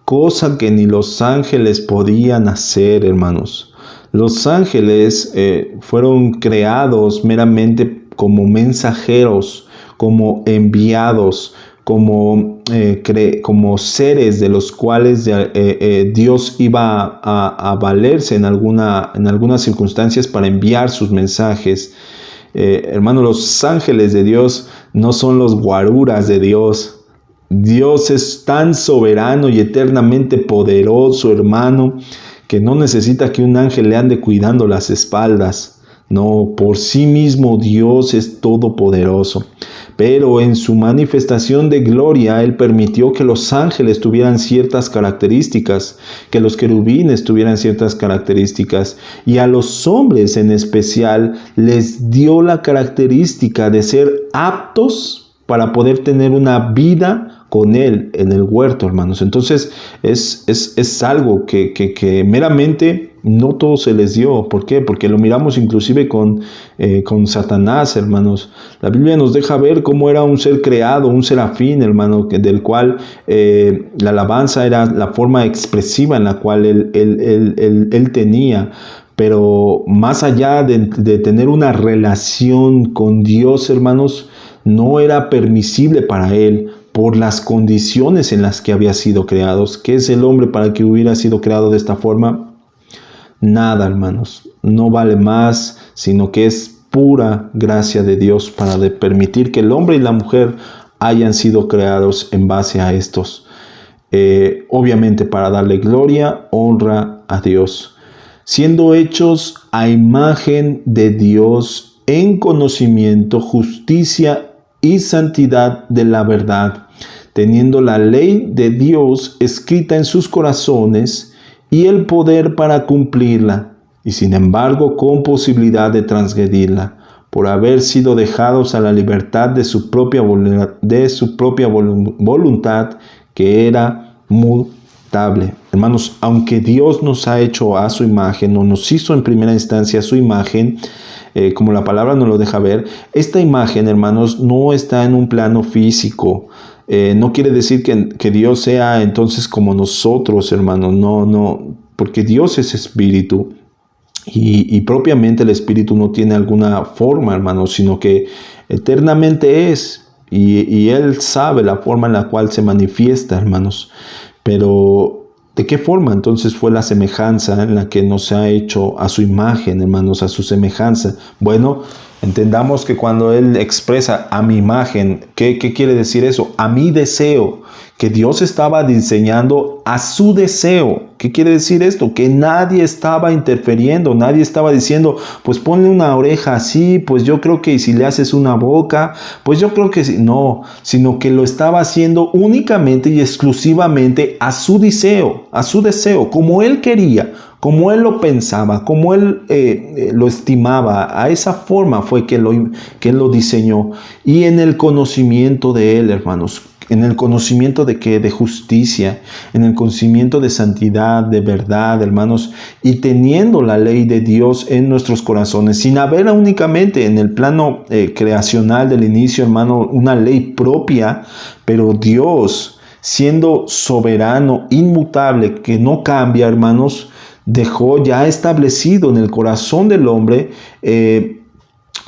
cosa que ni los ángeles podían hacer, hermanos. Los ángeles fueron creados meramente como mensajeros, como enviados, como seres de los cuales Dios iba a valerse en algunas circunstancias para enviar sus mensajes. Hermanos, los ángeles de Dios no son los guaruras de Dios. Dios es tan soberano y eternamente poderoso, hermano, que no necesita que un ángel le ande cuidando las espaldas. No, por sí mismo Dios es todopoderoso. Pero en su manifestación de gloria, Él permitió que los ángeles tuvieran ciertas características, que los querubines tuvieran ciertas características, y a los hombres en especial les dio la característica de ser aptos para poder tener una vida con Él en el huerto, hermanos. Entonces es algo que meramente no todo se les dio. ¿Por qué? Porque lo miramos inclusive con Satanás, hermanos. La Biblia nos deja ver cómo era un ser creado, un serafín, hermano, del cual la alabanza era la forma expresiva en la cual él tenía. Pero más allá de tener una relación con Dios, hermanos, no era permisible para él por las condiciones en las que había sido creado. ¿Qué es el hombre para que hubiera sido creado de esta forma? Nada, hermanos, no vale más, sino que es pura gracia de Dios para permitir que el hombre y la mujer hayan sido creados en base a estos. Obviamente para darle gloria, honra a Dios, siendo hechos a imagen de Dios en conocimiento, justicia y santidad de la verdad, teniendo la ley de Dios escrita en sus corazones y el poder para cumplirla, y sin embargo con posibilidad de transgredirla, por haber sido dejados a la libertad de su propia voluntad, que era mutable. Hermanos, aunque Dios nos ha hecho a su imagen, o nos hizo en primera instancia a su imagen, como la palabra nos lo deja ver, esta imagen, hermanos, no está en un plano físico. No quiere decir que Dios sea entonces como nosotros, hermanos. No, porque Dios es espíritu y propiamente el espíritu no tiene alguna forma, hermanos, sino que eternamente es y Él sabe la forma en la cual se manifiesta, hermanos. Pero ¿de qué forma entonces fue la semejanza en la que nos ha hecho a su imagen, hermanos, a su semejanza? Bueno, entendamos que cuando Él expresa a mi imagen, ¿qué quiere decir eso? A mi deseo, que Dios estaba diseñando a su deseo. ¿Qué quiere decir esto? Que nadie estaba interfiriendo, nadie estaba diciendo, pues ponle una oreja así, pues yo creo que si le haces una boca, pues yo creo que sí. No, sino que lo estaba haciendo únicamente y exclusivamente a su deseo, como Él quería, como Él lo pensaba, como Él lo estimaba. A esa forma fue que Él lo diseñó. Y en el conocimiento de Él, hermanos, en el conocimiento de qué, de justicia, en el conocimiento de santidad, de verdad, hermanos, y teniendo la ley de Dios en nuestros corazones, sin haber únicamente en el plano creacional del inicio, hermano, una ley propia, pero Dios, siendo soberano, inmutable, que no cambia, hermanos, dejó ya establecido en el corazón del hombre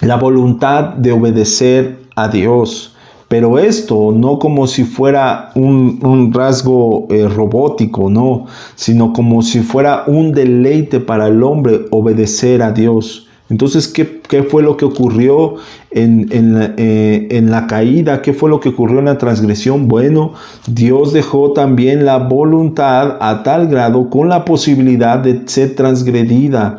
la voluntad de obedecer a Dios. Pero esto no como si fuera un rasgo robótico, no, sino como si fuera un deleite para el hombre obedecer a Dios. Entonces, ¿qué fue lo que ocurrió en la caída? ¿Qué fue lo que ocurrió en la transgresión? Bueno, Dios dejó también la voluntad a tal grado con la posibilidad de ser transgredida,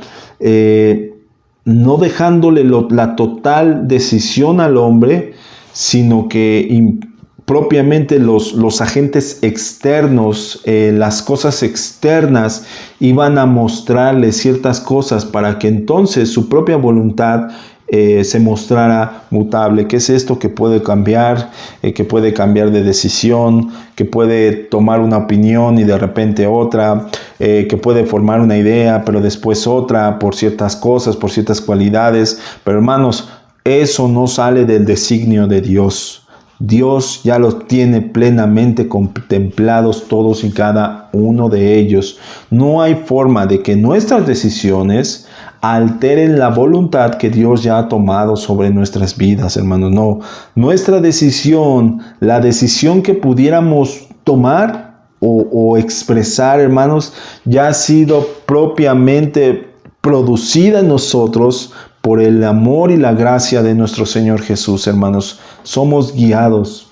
no dejándole la total decisión al hombre, sino que propiamente los agentes externos, las cosas externas, iban a mostrarle ciertas cosas para que entonces su propia voluntad se mostrara mutable. ¿Qué es esto? Que puede cambiar de decisión, que puede tomar una opinión y de repente otra, que puede formar una idea, pero después otra, por ciertas cosas, por ciertas cualidades. Pero hermanos, eso no sale del designio de Dios. Dios ya los tiene plenamente contemplados todos y cada uno de ellos. No hay forma de que nuestras decisiones alteren la voluntad que Dios ya ha tomado sobre nuestras vidas, hermanos. No, nuestra decisión, la decisión que pudiéramos tomar o expresar, hermanos, ya ha sido propiamente producida en nosotros por el amor y la gracia de nuestro Señor Jesús, hermanos. Somos guiados,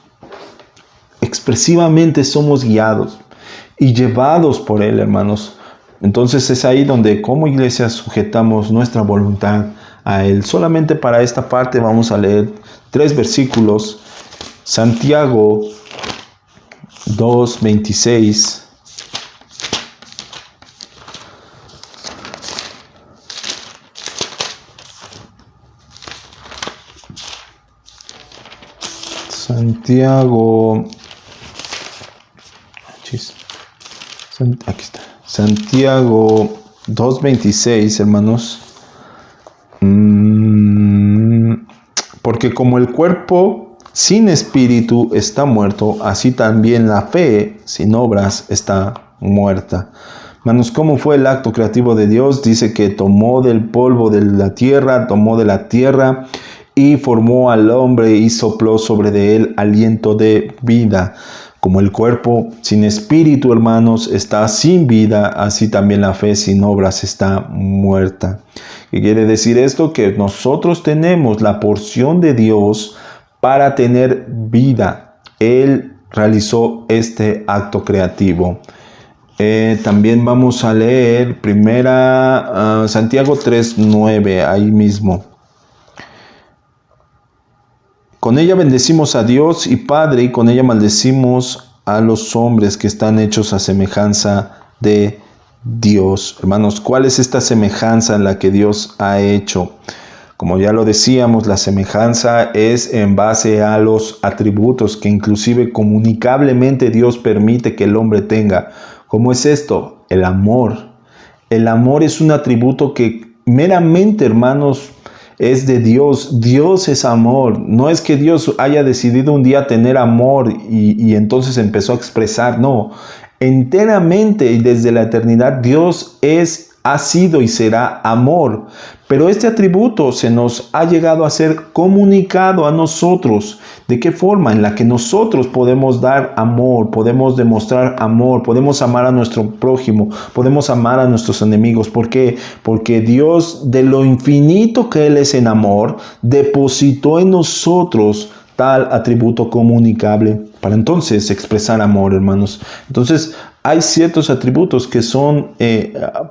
expresivamente somos guiados y llevados por Él, hermanos. Entonces es ahí donde como iglesia sujetamos nuestra voluntad a Él. Solamente para esta parte vamos a leer 3 versículos. Santiago 2:26. Santiago, aquí está. Santiago 2:26, hermanos. Porque como el cuerpo sin espíritu está muerto, así también la fe sin obras está muerta. Hermanos, ¿cómo fue el acto creativo de Dios? Dice que tomó del polvo de la tierra, y formó al hombre y sopló sobre de él aliento de vida. Como el cuerpo sin espíritu, hermanos, está sin vida, así también la fe sin obras está muerta. ¿Qué quiere decir esto? Que nosotros tenemos la porción de Dios para tener vida. Él realizó este acto creativo. También vamos a leer Santiago 3:9, ahí mismo. Con ella bendecimos a Dios y Padre, y con ella maldecimos a los hombres que están hechos a semejanza de Dios. Hermanos, ¿cuál es esta semejanza en la que Dios ha hecho? Como ya lo decíamos, la semejanza es en base a los atributos que inclusive comunicablemente Dios permite que el hombre tenga. ¿Cómo es esto? El amor. El amor es un atributo que meramente, hermanos, es de Dios. Dios es amor. No es que Dios haya decidido un día tener amor y entonces empezó a expresar. No, enteramente y desde la eternidad Dios ha sido y será amor. Pero este atributo se nos ha llegado a ser comunicado a nosotros. ¿De qué forma? En la que nosotros podemos dar amor, podemos demostrar amor, podemos amar a nuestro prójimo, podemos amar a nuestros enemigos. ¿Por qué? Porque Dios, de lo infinito que Él es en amor, depositó en nosotros tal atributo comunicable para entonces expresar amor, hermanos. Entonces, hay ciertos atributos que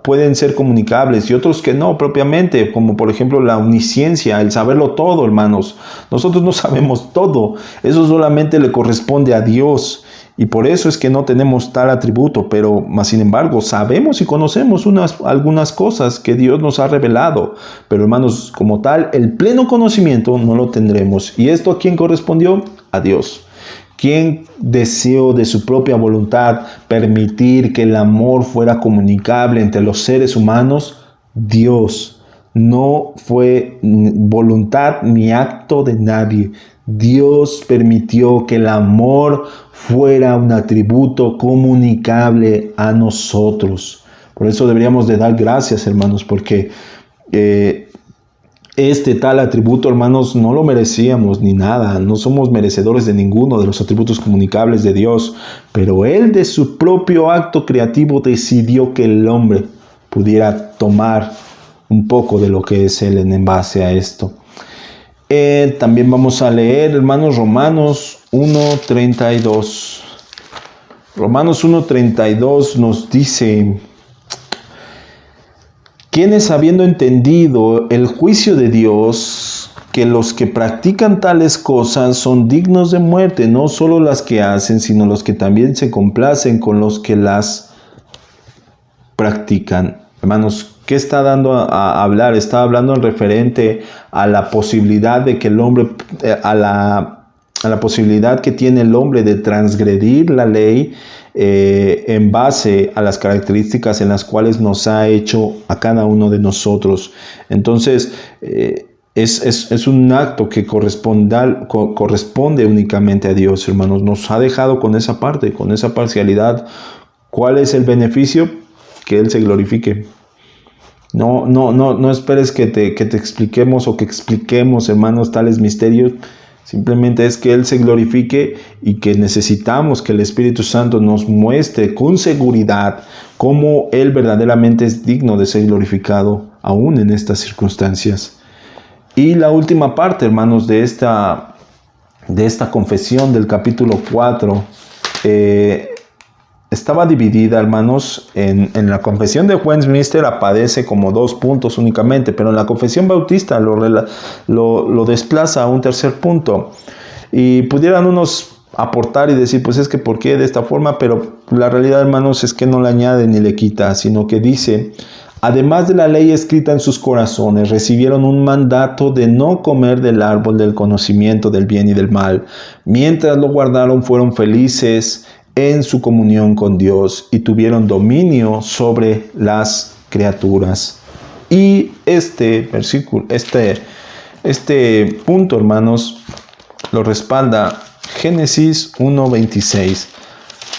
pueden ser comunicables y otros que no propiamente, como por ejemplo la omnisciencia, el saberlo todo, hermanos. Nosotros no sabemos todo, eso solamente le corresponde a Dios. Y por eso es que no tenemos tal atributo, pero más sin embargo sabemos y conocemos algunas cosas que Dios nos ha revelado. Pero hermanos, como tal, el pleno conocimiento no lo tendremos. ¿Y esto a quién correspondió? A Dios. ¿Quién deseó de su propia voluntad permitir que el amor fuera comunicable entre los seres humanos? Dios. No fue voluntad ni acto de nadie. Dios permitió que el amor fuera un atributo comunicable a nosotros. Por eso deberíamos de dar gracias, hermanos, porque este tal atributo, hermanos, no lo merecíamos ni nada. No somos merecedores de ninguno de los atributos comunicables de Dios. Pero Él de su propio acto creativo decidió que el hombre pudiera tomar un poco de lo que es Él en base a esto. También vamos a leer, hermanos, Romanos 1:32. Romanos 1:32 nos dice: quienes habiendo entendido el juicio de Dios, que los que practican tales cosas son dignos de muerte, no solo las que hacen, sino los que también se complacen con los que las practican. Hermanos, ¿Qué está dando a hablar? Está hablando en referente a la posibilidad de que el hombre, a la posibilidad que tiene el hombre de transgredir la ley en base a las características en las cuales nos ha hecho a cada uno de nosotros. Entonces, es un acto que corresponde únicamente a Dios, hermanos. Nos ha dejado con esa parte, con esa parcialidad. ¿Cuál es el beneficio? Que Él se glorifique. No esperes que te expliquemos o que expliquemos, hermanos, tales misterios. Simplemente es que Él se glorifique y que necesitamos que el Espíritu Santo nos muestre con seguridad cómo Él verdaderamente es digno de ser glorificado aún en estas circunstancias. Y la última parte, hermanos, de esta confesión del capítulo 4, estaba dividida, hermanos, en la confesión de Westminster aparece como 2 puntos únicamente, pero en la confesión bautista lo desplaza a un tercer punto. Y pudieran unos aportar y decir, pues es que ¿por qué de esta forma? Pero la realidad, hermanos, es que no le añade ni le quita, sino que dice: además de la ley escrita en sus corazones, recibieron un mandato de no comer del árbol del conocimiento del bien y del mal. Mientras lo guardaron, fueron felices en su comunión con Dios y tuvieron dominio sobre las criaturas. Y este versículo, este punto, hermanos, lo respalda Génesis 1:26.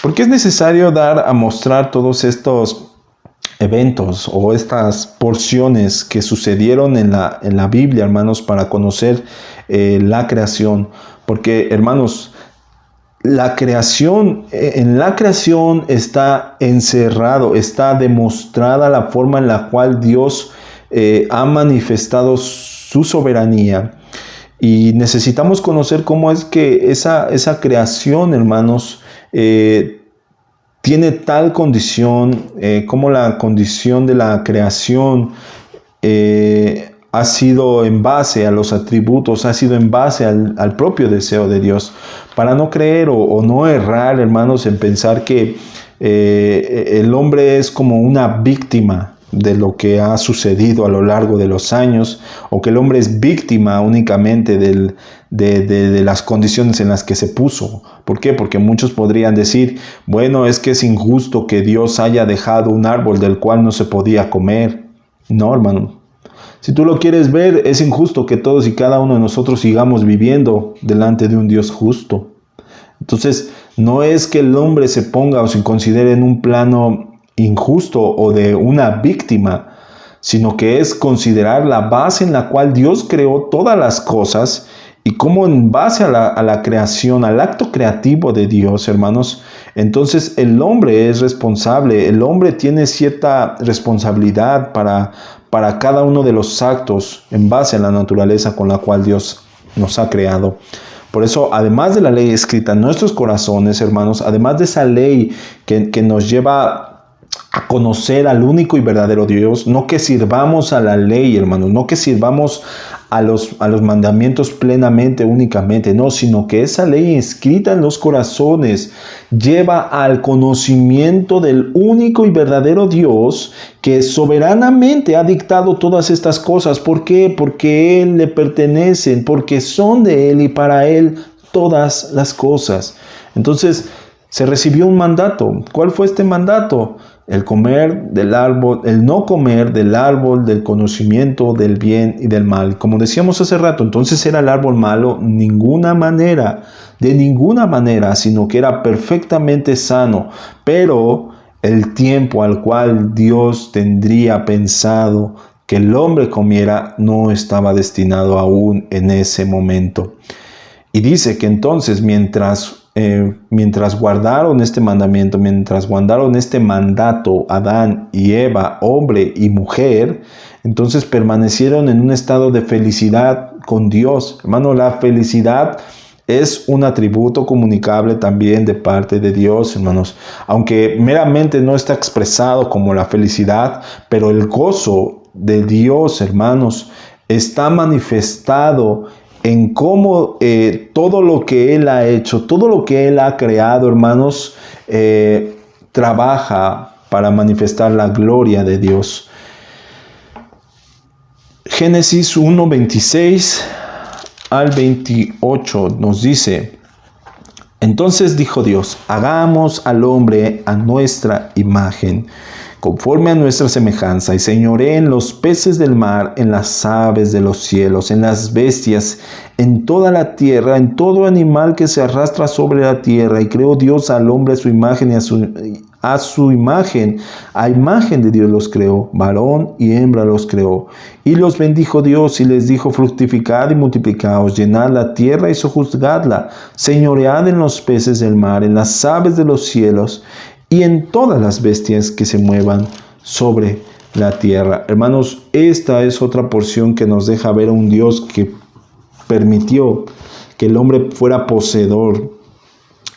Porque es necesario dar a mostrar todos estos eventos o estas porciones que sucedieron en la Biblia, hermanos, para conocer la creación. Porque, hermanos, en la creación está encerrado, está demostrada la forma en la cual Dios ha manifestado su soberanía. Y necesitamos conocer cómo es que esa creación, hermanos, tiene tal condición, como la condición de la creación ha sido en base a los atributos, ha sido en base al propio deseo de Dios, para no creer o no errar, hermanos, en pensar que el hombre es como una víctima de lo que ha sucedido a lo largo de los años, o que el hombre es víctima únicamente de las condiciones en las que se puso. ¿Por qué? Porque muchos podrían decir, bueno, es que es injusto que Dios haya dejado un árbol del cual no se podía comer. No, hermano. Si tú lo quieres ver, es injusto que todos y cada uno de nosotros sigamos viviendo delante de un Dios justo. Entonces, no es que el hombre se ponga o se considere en un plano injusto o de una víctima, sino que es considerar la base en la cual Dios creó todas las cosas y cómo en base a la creación, al acto creativo de Dios, hermanos, entonces el hombre es responsable, el hombre tiene cierta responsabilidad para cada uno de los actos en base a la naturaleza con la cual Dios nos ha creado. Por eso, además de la ley escrita en nuestros corazones, hermanos, además de esa ley que nos lleva a conocer al único y verdadero Dios, no que sirvamos a la ley, hermanos, no que sirvamos a los mandamientos plenamente, únicamente, no, sino que esa ley escrita en los corazones lleva al conocimiento del único y verdadero Dios que soberanamente ha dictado todas estas cosas. ¿Por qué? Porque Él le pertenecen, porque son de Él y para Él todas las cosas. Entonces, se recibió un mandato. ¿Cuál fue este mandato? El no comer del árbol del conocimiento del bien y del mal. Como decíamos hace rato, entonces era el árbol malo, de ninguna manera, sino que era perfectamente sano. Pero el tiempo al cual Dios tendría pensado que el hombre comiera no estaba destinado aún en ese momento. Y dice que entonces mientras guardaron este mandamiento, mientras guardaron este mandato, Adán y Eva, hombre y mujer, entonces permanecieron en un estado de felicidad con Dios. Hermano, la felicidad es un atributo comunicable también de parte de Dios, hermanos. Aunque meramente no está expresado como la felicidad, pero el gozo de Dios, hermanos, está manifestado en cómo todo lo que Él ha hecho, todo lo que Él ha creado, hermanos, trabaja para manifestar la gloria de Dios. Génesis 1, 26 al 28 nos dice: entonces dijo Dios, hagamos al hombre a nuestra imagen, conforme a nuestra semejanza, y señoree en los peces del mar, en las aves de los cielos, en las bestias, en toda la tierra, en todo animal que se arrastra sobre la tierra. Y creó Dios al hombre a su imagen y a imagen de Dios los creó, varón y hembra los creó. Y los bendijo Dios y les dijo: fructificad y multiplicaos, llenad la tierra y sojuzgadla, señoread en los peces del mar, en las aves de los cielos, y en todas las bestias que se muevan sobre la tierra. Hermanos, esta es otra porción que nos deja ver a un Dios que permitió que el hombre fuera poseedor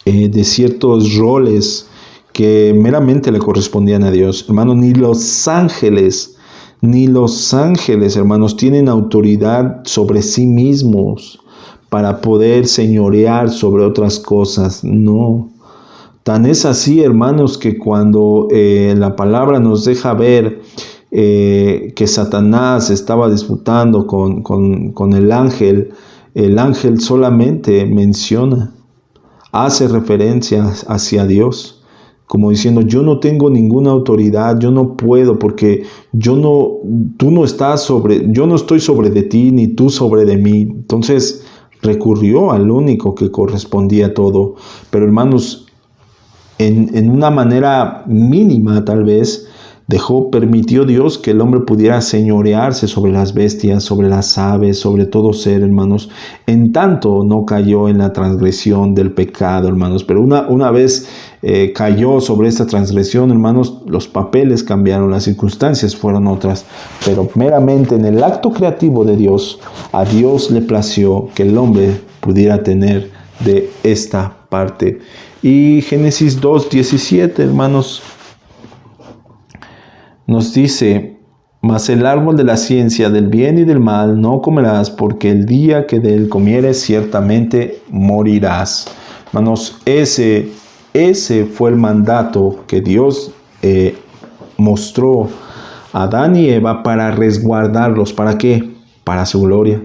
de ciertos roles que meramente le correspondían a Dios. Hermanos, ni los ángeles, hermanos, tienen autoridad sobre sí mismos para poder señorear sobre otras cosas. No. Tan es así, hermanos, que cuando la palabra nos deja ver que Satanás estaba disputando con el ángel solamente menciona, hace referencia hacia Dios, como diciendo: yo no tengo ninguna autoridad, yo no puedo, porque yo no estoy sobre de ti, ni tú sobre de mí. Entonces recurrió al único que correspondía a todo. Pero, hermanos, en una manera mínima tal vez, permitió Dios que el hombre pudiera señorearse sobre las bestias, sobre las aves, sobre todo ser, hermanos, en tanto no cayó en la transgresión del pecado, hermanos. Pero una vez cayó sobre esta transgresión, hermanos, los papeles cambiaron, las circunstancias fueron otras. Pero meramente en el acto creativo de Dios, a Dios le plació que el hombre pudiera tener de esta parte. Y Génesis 2:17, hermanos, nos dice: mas el árbol de la ciencia del bien y del mal no comerás, porque el día que de él comieres ciertamente morirás. Hermanos, ese fue el mandato que Dios mostró a Adán y Eva para resguardarlos. ¿Para qué? Para su gloria.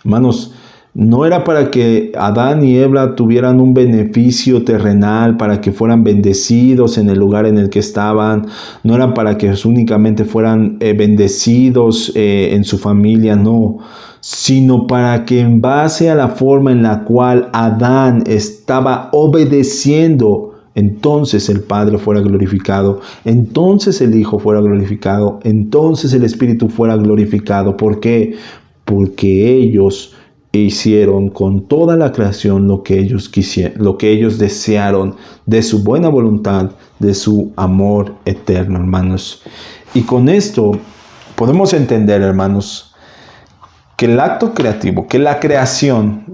Hermanos, no era para que Adán y Eva tuvieran un beneficio terrenal, para que fueran bendecidos en el lugar en el que estaban. No era para que únicamente fueran bendecidos en su familia, no. Sino para que en base a la forma en la cual Adán estaba obedeciendo, entonces el Padre fuera glorificado, entonces el Hijo fuera glorificado, entonces el Espíritu fuera glorificado. ¿Por qué? Porque ellos hicieron con toda la creación lo que ellos quisieron, lo que ellos desearon, de su buena voluntad, de su amor eterno, hermanos. Y con esto podemos entender, hermanos, que el acto creativo, que la creación,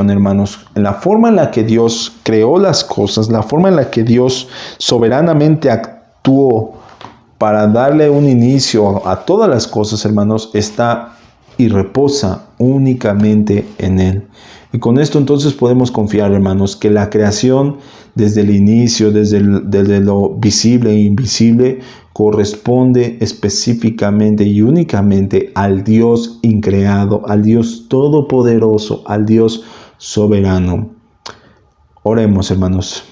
hermanos, en la forma en la que Dios creó las cosas, la forma en la que Dios soberanamente actuó para darle un inicio a todas las cosas, hermanos, está y reposa únicamente en Él. Y con esto entonces podemos confiar, hermanos, que la creación desde el inicio, desde lo visible e invisible, corresponde específicamente y únicamente al Dios increado, al Dios todopoderoso, al Dios soberano. Oremos, hermanos.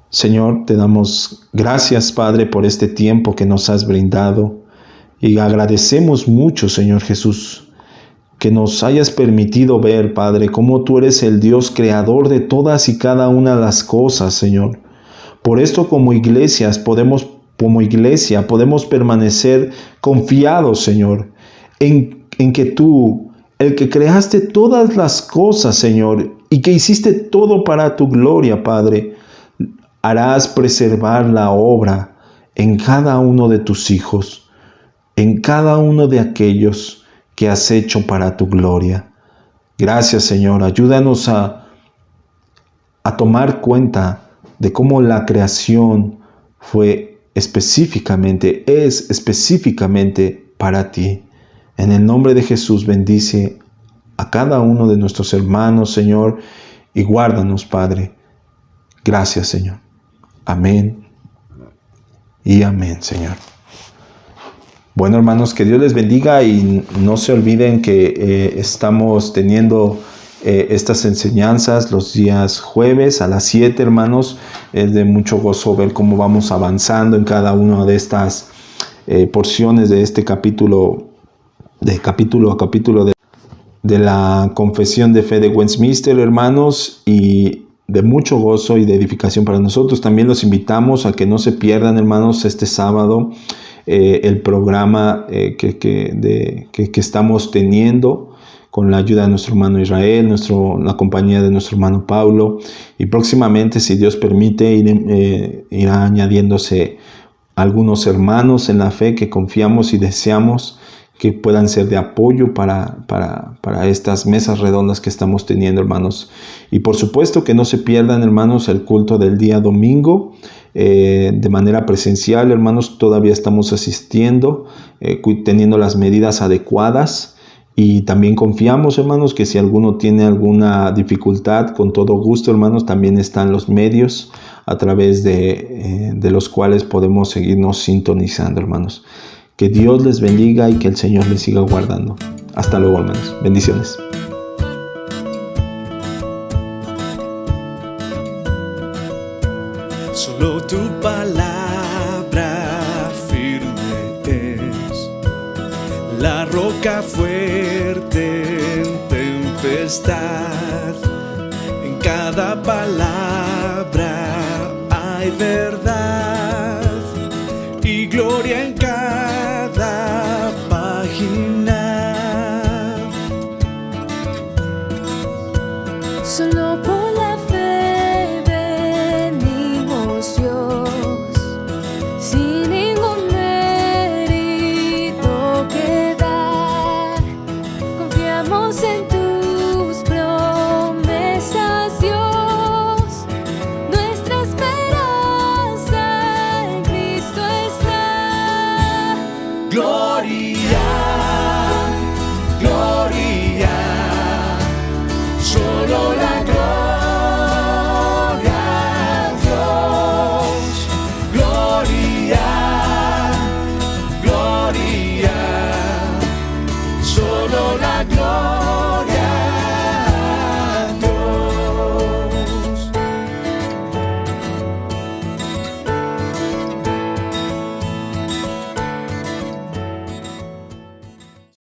Señor, te damos gracias, Padre, por este tiempo que nos has brindado. Y agradecemos mucho, Señor Jesús, que nos hayas permitido ver, Padre, cómo tú eres el Dios creador de todas y cada una de las cosas, Señor. Por esto, como iglesia podemos permanecer confiados, Señor, en que tú, el que creaste todas las cosas, Señor, y que hiciste todo para tu gloria, Padre, harás preservar la obra en cada uno de tus hijos, en cada uno de aquellos que has hecho para tu gloria. Gracias, Señor. Ayúdanos a tomar cuenta de cómo la creación es específicamente para ti. En el nombre de Jesús, bendice a cada uno de nuestros hermanos, Señor, y guárdanos, Padre. Gracias, Señor. Amén y amén, Señor. Bueno, hermanos, que Dios les bendiga y no se olviden que estamos teniendo estas enseñanzas los días jueves a las 7, hermanos. Es de mucho gozo ver cómo vamos avanzando en cada una de estas porciones de este capítulo a capítulo de la Confesión de Fe de Westminster, hermanos, y de mucho gozo y de edificación para nosotros. También los invitamos a que no se pierdan, hermanos, este sábado el programa que estamos teniendo con la ayuda de nuestro hermano Israel, la compañía de nuestro hermano Pablo, y próximamente, si Dios permite, irá añadiéndose algunos hermanos en la fe que confiamos y deseamos que puedan ser de apoyo para estas mesas redondas que estamos teniendo, hermanos. Y por supuesto que no se pierdan, hermanos, el culto del día domingo de manera presencial, hermanos. Todavía estamos asistiendo, teniendo las medidas adecuadas. Y también confiamos, hermanos, que si alguno tiene alguna dificultad, con todo gusto, hermanos, también están los medios a través de los cuales podemos seguirnos sintonizando, hermanos. Que Dios les bendiga y que el Señor les siga guardando. Hasta luego, hermanos. Bendiciones. Solo tu palabra firme es la roca fuerte en tempestad. En cada palabra hay verdad y gloria en cada página. Solo por